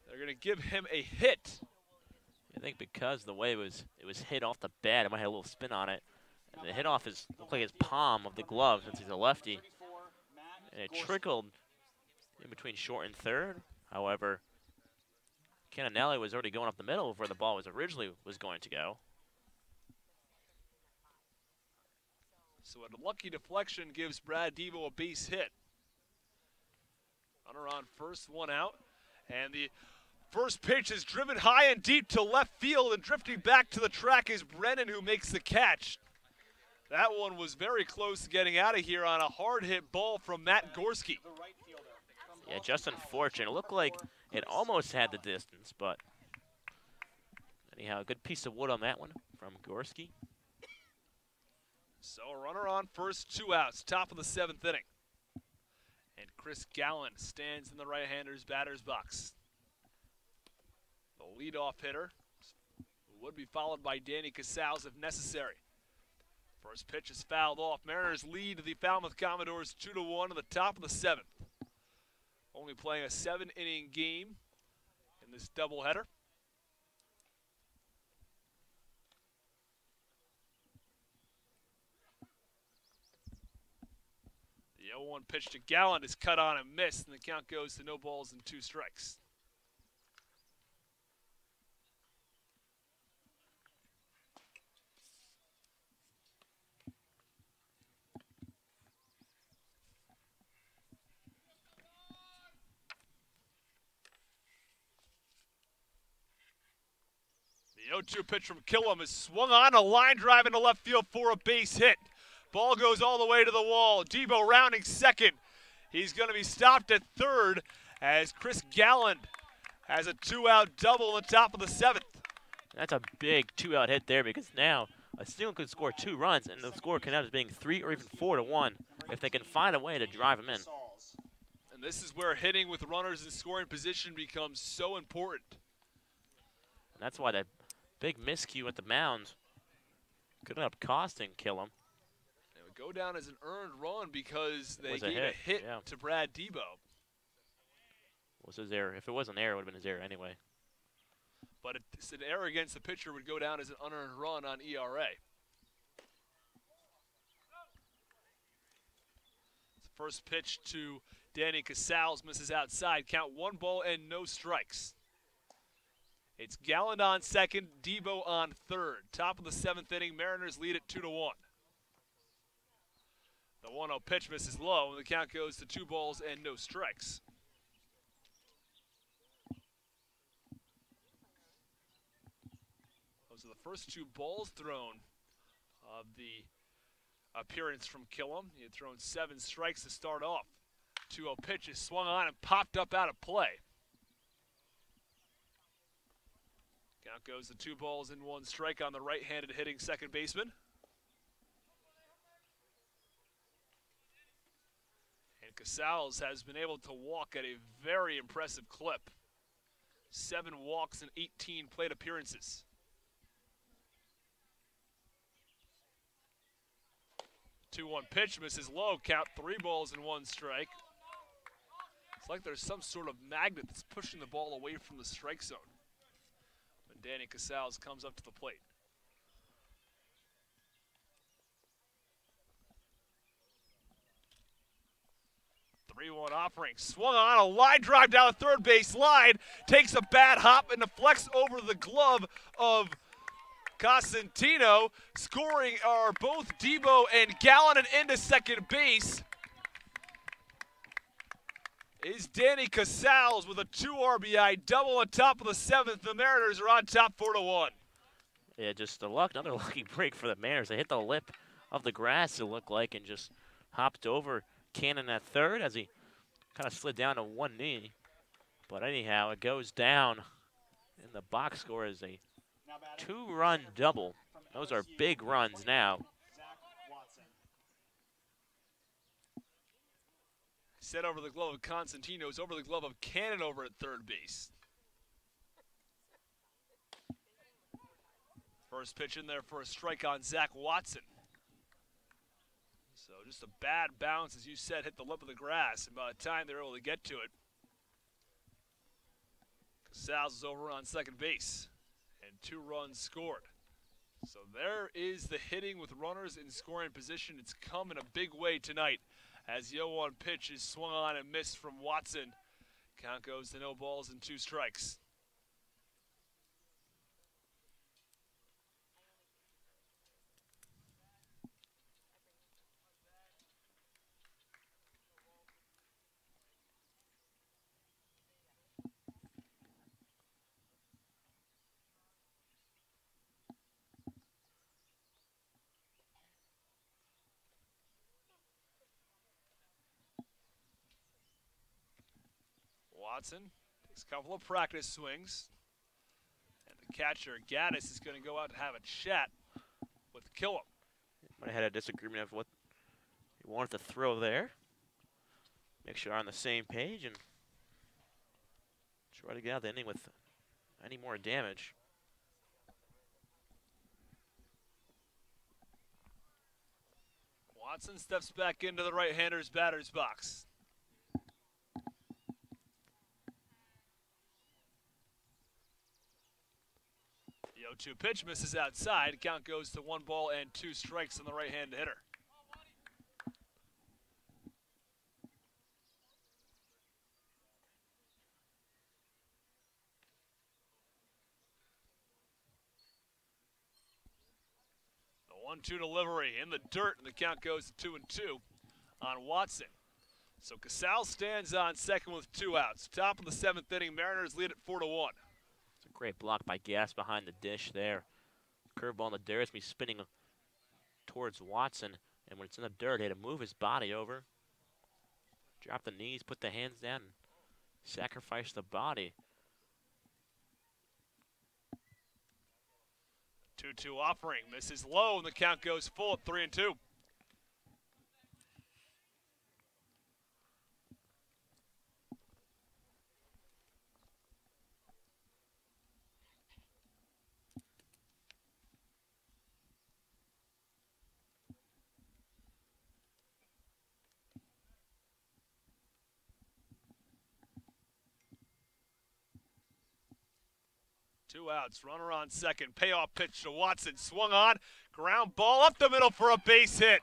They're going to give him a hit. I think because the way it was hit off the bat, it might have a little spin on it. And the hit off looked like his palm of the glove since he's a lefty. And it trickled in between short and third. However, Cananelli was already going up the middle of where the ball originally was going to go. So a lucky deflection gives Brad Debo a base hit. Runner on first, one out. And the first pitch is driven high and deep to left field, and drifting back to the track is Brennan, who makes the catch. That one was very close to getting out of here on a hard hit ball from Matt Gorski. Yeah, just unfortunate. It looked like it almost had the distance, but anyhow, a good piece of wood on that one from Gorski. So a runner on first, 2 outs, top of the 7th inning. And Chris Gallen stands in the right-hander's batter's box. The leadoff hitter would be followed by Danny Casals if necessary. First pitch is fouled off. Mariners lead the Falmouth Commodores 2-1 in the top of the 7th. Only playing a 7-inning game in this doubleheader. The 0-1 pitch to Gallant is cut on and missed, and the count goes to no balls and 2 strikes. The 0-2 pitch from Killam is swung on, a line drive into left field for a base hit. Ball goes all the way to the wall. Debo rounding second. He's going to be stopped at third as Chris Galland has a 2-out double in the top of the 7th. That's a big 2-out hit there, because now a single could score 2 runs, and the score can end up being 3 or even 4-1 if they can find a way to drive him in. And this is where hitting with runners in scoring position becomes so important. And that's why that big miscue at the mound could end up costing Killam. It would go down as an earned run because they gave a hit yeah. to Brad Debo. Was his error? If it was an error, it would have been his error anyway. But it's an error against the pitcher would go down as an unearned run on ERA. First pitch to Danny Casals misses outside. Count 1 ball and no strikes. It's Galland on second, Debo on third. Top of the 7th inning, Mariners lead it 2-1. The 1-0 pitch misses low, and the count goes to 2 balls and no strikes. Those are the first 2 balls thrown of the appearance from Killam. He had thrown 7 strikes to start off. 2-0 pitch is swung on and popped up out of play. Count goes to 2 balls and 1 strike on the right-handed hitting second baseman. And Casals has been able to walk at a very impressive clip. 7 walks and 18 plate appearances. 2-1 pitch misses low. Count 3 balls and 1 strike. It's like there's some sort of magnet that's pushing the ball away from the strike zone when Danny Casals comes up to the plate. 3-1 offering. Swung on a line drive down the third base line. Takes a bad hop and deflects over the glove of Cosentino. Scoring are both Debo and Galland, and into second base is Danny Casals with a 2 RBI double on top of the 7th. The Mariners are on top 4-1. Yeah, just another lucky break for the Mariners. They hit the lip of the grass, it looked like, and just hopped over Cannon at third as he kind of slid down to one knee. But anyhow, it goes down in the box score as a 2-run double. Those are big runs now. Set over the glove of Constantino, is over the glove of Cannon over at third base. First pitch in there for a strike on Zach Watson. So just a bad bounce, as you said, hit the lip of the grass, and by the time they were able to get to it, Casals is over on second base, and 2 runs scored. So there is the hitting with runners in scoring position. It's come in a big way tonight, as the 0-1 pitch is swung on and missed from Watson. Count goes to 0 balls and 2 strikes. Watson takes a couple of practice swings, and the catcher, Gaddis, is going to go out and have a chat with Killam. Might have had a disagreement of what he wanted to throw there. Make sure they're on the same page and try to get out the inning with any more damage. Watson steps back into the right-hander's batter's box. The 0-2 pitch misses outside. Count goes to 1 ball and 2 strikes on the right-handed hitter. The 1-2 delivery in the dirt, and the count goes to 2-2 on Watson. So Casals stands on second with 2 outs. Top of the 7th inning, Mariners lead at 4-1. Great block by Gass behind the dish there. Curveball in the dirt. It's going to be spinning towards Watson. And when it's in the dirt, he had to move his body over. Drop the knees, put the hands down, and sacrifice the body. 2-2 offering. Misses low, and the count goes full at 3-2. Two outs, runner on second, payoff pitch to Watson, swung on, ground ball up the middle for a base hit.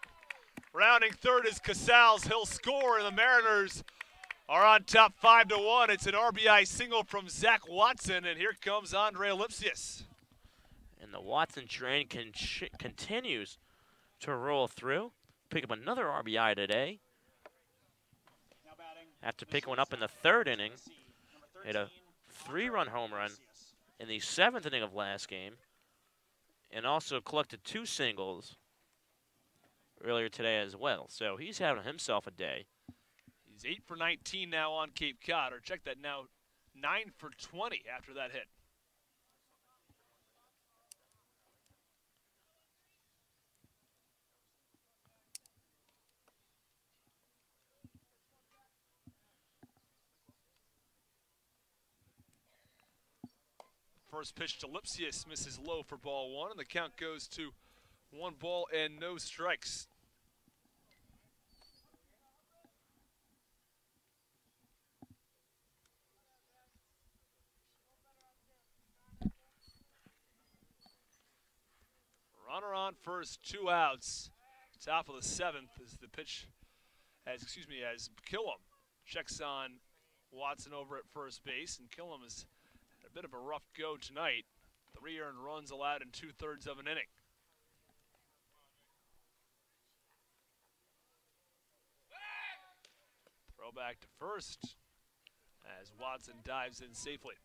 Rounding third is Casals. He'll score, and the Mariners are on top 5-1. It's an RBI single from Zach Watson, and here comes Andre Lipsius. And the Watson train continues to roll through. Pick up another RBI today. After picking one up in the third inning, hit a 3-run home run in the 7th inning of last game, and also collected 2 singles earlier today as well. So he's having himself a day. He's 8 for 19 now on Cape Cod, or check that now, 9 for 20 after that hit. First pitch to Lipsius misses low for ball 1, and the count goes to 1 ball and no strikes. Runner on first, 2 outs. Top of the 7th is the pitch, as Killam checks on Watson over at first base, and Killam has had a bit of a rough go tonight. 3 earned runs allowed in 2/3 of an inning. Throw back to first as Watson dives in safely.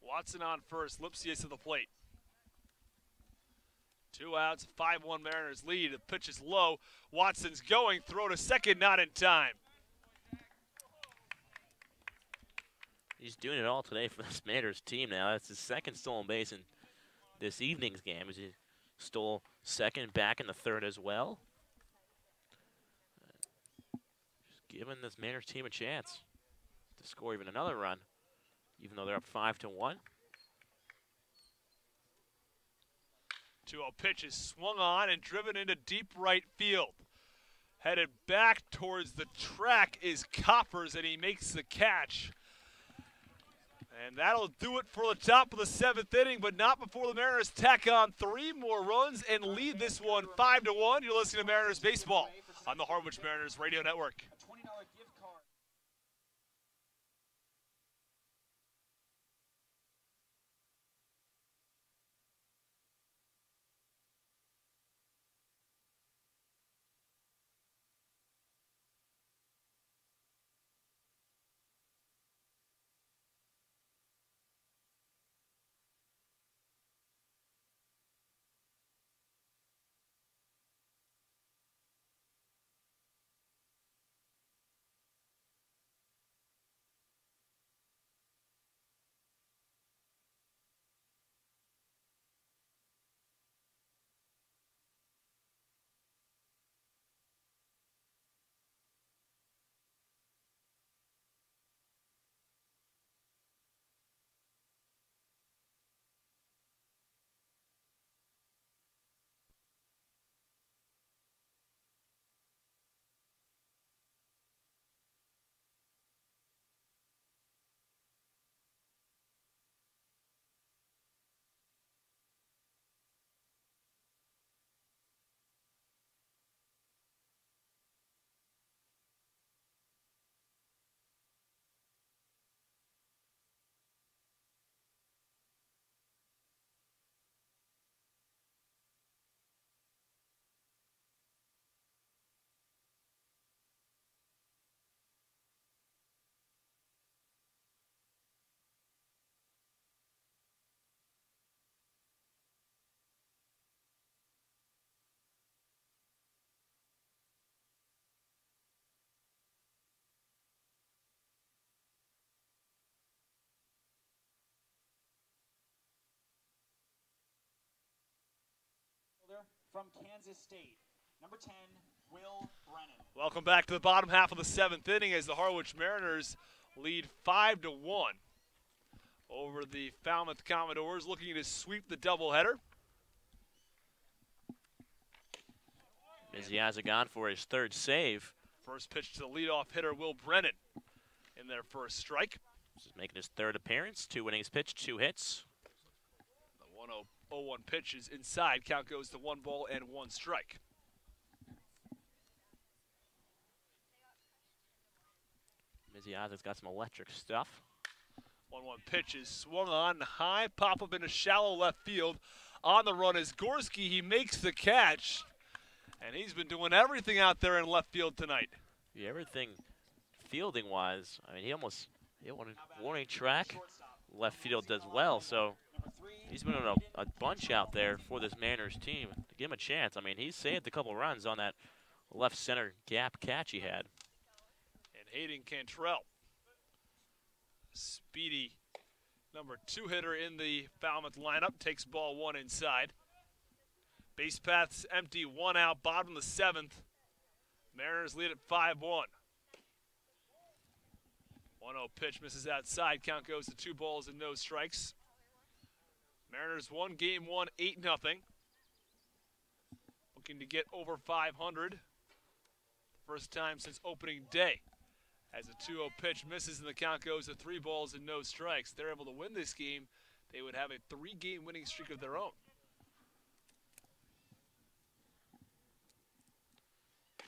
Watson on first, Lipsius to the plate. 2 outs, 5-1 Mariners lead. The pitch is low. Watson's going, throw to second, not in time. He's doing it all today for this Mariners team now. That's his 2nd stolen base in this evening's game. He stole 2nd, back in the 3rd as well. Just giving this Mariners team a chance to score even another run, even though they're up 5-1. 2-0 pitch is swung on and driven into deep right field. Headed back towards the track is Coppers, and he makes the catch. And that'll do it for the top of the 7th inning, but not before the Mariners tack on 3 more runs and lead this one 5-1. You're listening to Mariners Baseball on the Harwich Mariners Radio Network. From Kansas State, number 10, Will Brennan. Welcome back to the bottom half of the 7th inning as the Harwich Mariners lead 5-1 over the Falmouth Commodores, looking to sweep the doubleheader. Miziazagan for his 3rd save. First pitch to the leadoff hitter, Will Brennan, in their first strike. Just making his third appearance. 2 innings pitched, 2 hits. The 1-0-1 pitch is inside. Count goes to 1 ball and 1 strike. Mizzy Isaac's got some electric stuff. 1-1 pitch is swung on high, pop up into shallow left field. On the run is Gorski. He makes the catch, and he's been doing everything out there in left field tonight. Yeah, everything fielding-wise. I mean, he almost hit one warning track. Left field does well, so he's been on a bunch out there for this Mariners team to give him a chance. I mean, he saved a couple runs on that left center gap catch he had. And Hayden Cantrell, speedy number 2 hitter in the Falmouth lineup, takes ball 1 inside. Base path's empty, 1 out, bottom of the 7th. Mariners lead at 5-1. 1-0 pitch misses outside. Count goes to 2 balls and no strikes. Mariners won game 1, 8-0. Looking to get over 500. First time since opening day. As a 2-0 pitch misses and the count goes to 3 balls and no strikes. They're able to win this game. They would have a 3-game winning streak of their own.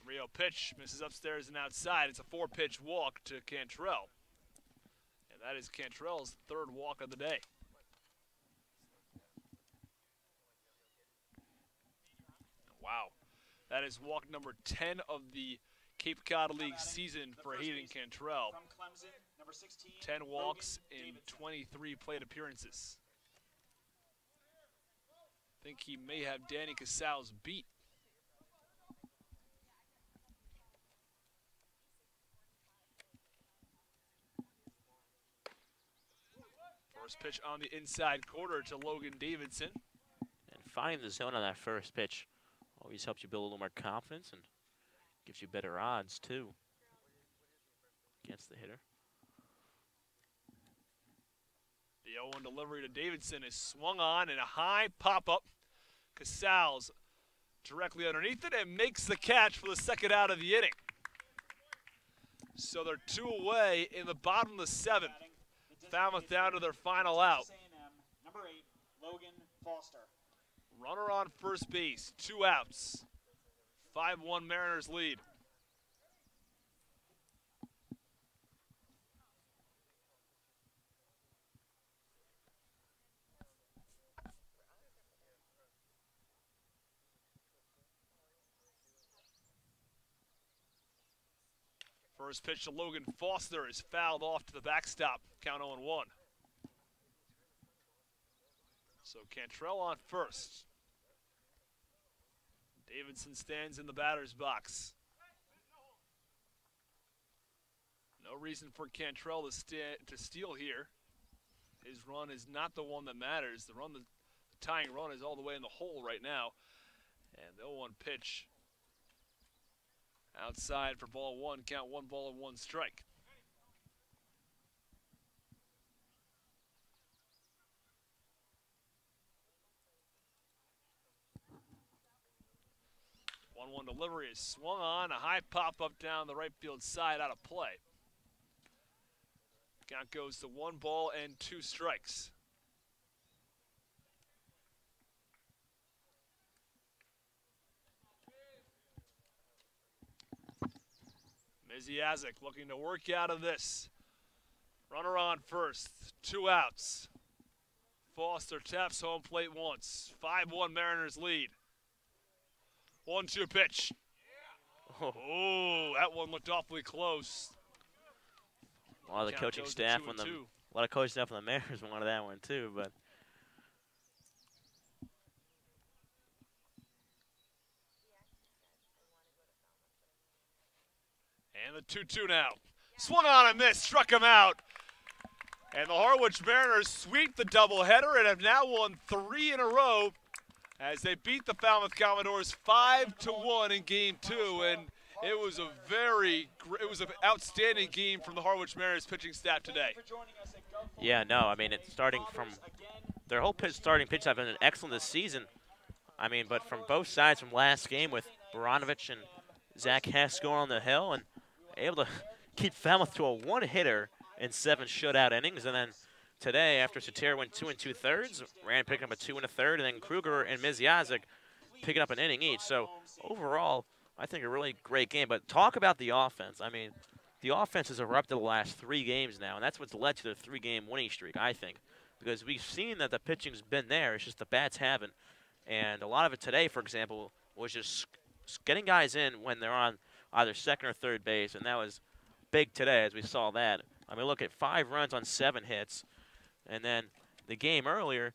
3-0 pitch misses upstairs and outside. It's a 4-pitch walk to Cantrell. And that is Cantrell's 3rd walk of the day. Wow. That is walk number 10 of the Cape Cod League season for Hayden Cantrell. 10 walks in 23 plate appearances. I think he may have Danny Casals beat. First pitch on the inside quarter to Logan Davidson. And finding the zone on that first pitch always helps you build a little more confidence and gives you better odds, too, against the hitter. The 0-1 delivery to Davidson is swung on in a high pop-up. Casals directly underneath it and makes the catch for the 2nd out of the inning. So they're 2 away in the bottom of the 7th. Falmouth down to their final out. Number 8, Logan Foster. Runner on first base, 2 outs. 5-1 Mariners lead. First pitch to Logan Foster is fouled off to the backstop. Count 0-1. So Cantrell on first. Davidson stands in the batter's box. No reason for Cantrell to steal here. His run is not the one that matters. The tying run is all the way in the hole right now. And the 0-1 pitch outside for ball 1. Count 1 ball and 1 strike. One delivery is swung on, a high pop-up down the right field side out of play. Count goes to 1 ball and 2 strikes. Mizzy Isaac looking to work out of this. Runner on first, 2 outs. Foster taps home plate once. 5-1 Mariners lead. 1-2 pitch. Oh, that one looked awfully close. A lot of the coaching staff on the Mariners wanted that one too, but and the 2-2 now. Swung on and missed, struck him out. And the Harwich Mariners sweep the doubleheader and have now won 3 in a row as they beat the Falmouth Commodores 5-1 in Game 2, and it was an outstanding game from the Harwich Mariners pitching staff today. Yeah, no, I mean, it's starting from their whole starting pitch have been excellent this season. I mean, but from both sides from last game with Baranovich and Zach Hess going on the hill and able to keep Falmouth to a 1-hitter in 7 shutout innings. And then today, after Soter went 2 2/3, Rand picking up a 2 1/3, and then Kruger and Mizyazik picking up an inning each. So overall, I think a really great game. But talk about the offense. I mean, the offense has erupted the last 3 games now, and that's what's led to the 3-game winning streak, I think. Because we've seen that the pitching's been there. It's just the bats haven't. And a lot of it today, for example, was just getting guys in when they're on either second or third base, and that was big today as we saw that. I mean, look at 5 runs on 7 hits, and then the game earlier,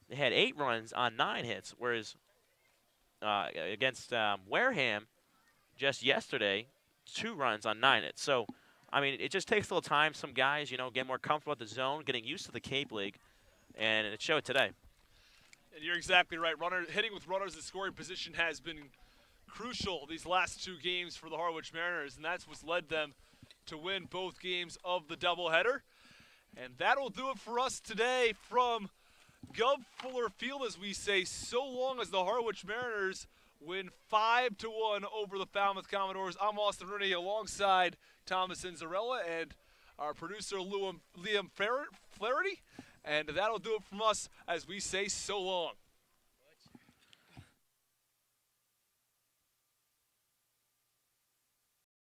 they had 8 runs on 9 hits, whereas against Wareham just yesterday, 2 runs on 9 hits. So, I mean, it just takes a little time. Some guys, get more comfortable at the zone, getting used to the Cape League, and it showed today. And you're exactly right. Hitting with runners in scoring position has been crucial these last 2 games for the Harwich Mariners, and that's what's led them to win both games of the doubleheader. And that'll do it for us today from Gov Fuller Field, as we say so long as the Harwich Mariners win 5-1 over the Falmouth Commodores. I'm Austin Rooney alongside Thomas Inzarella and our producer Liam Flaherty. And that'll do it from us as we say so long.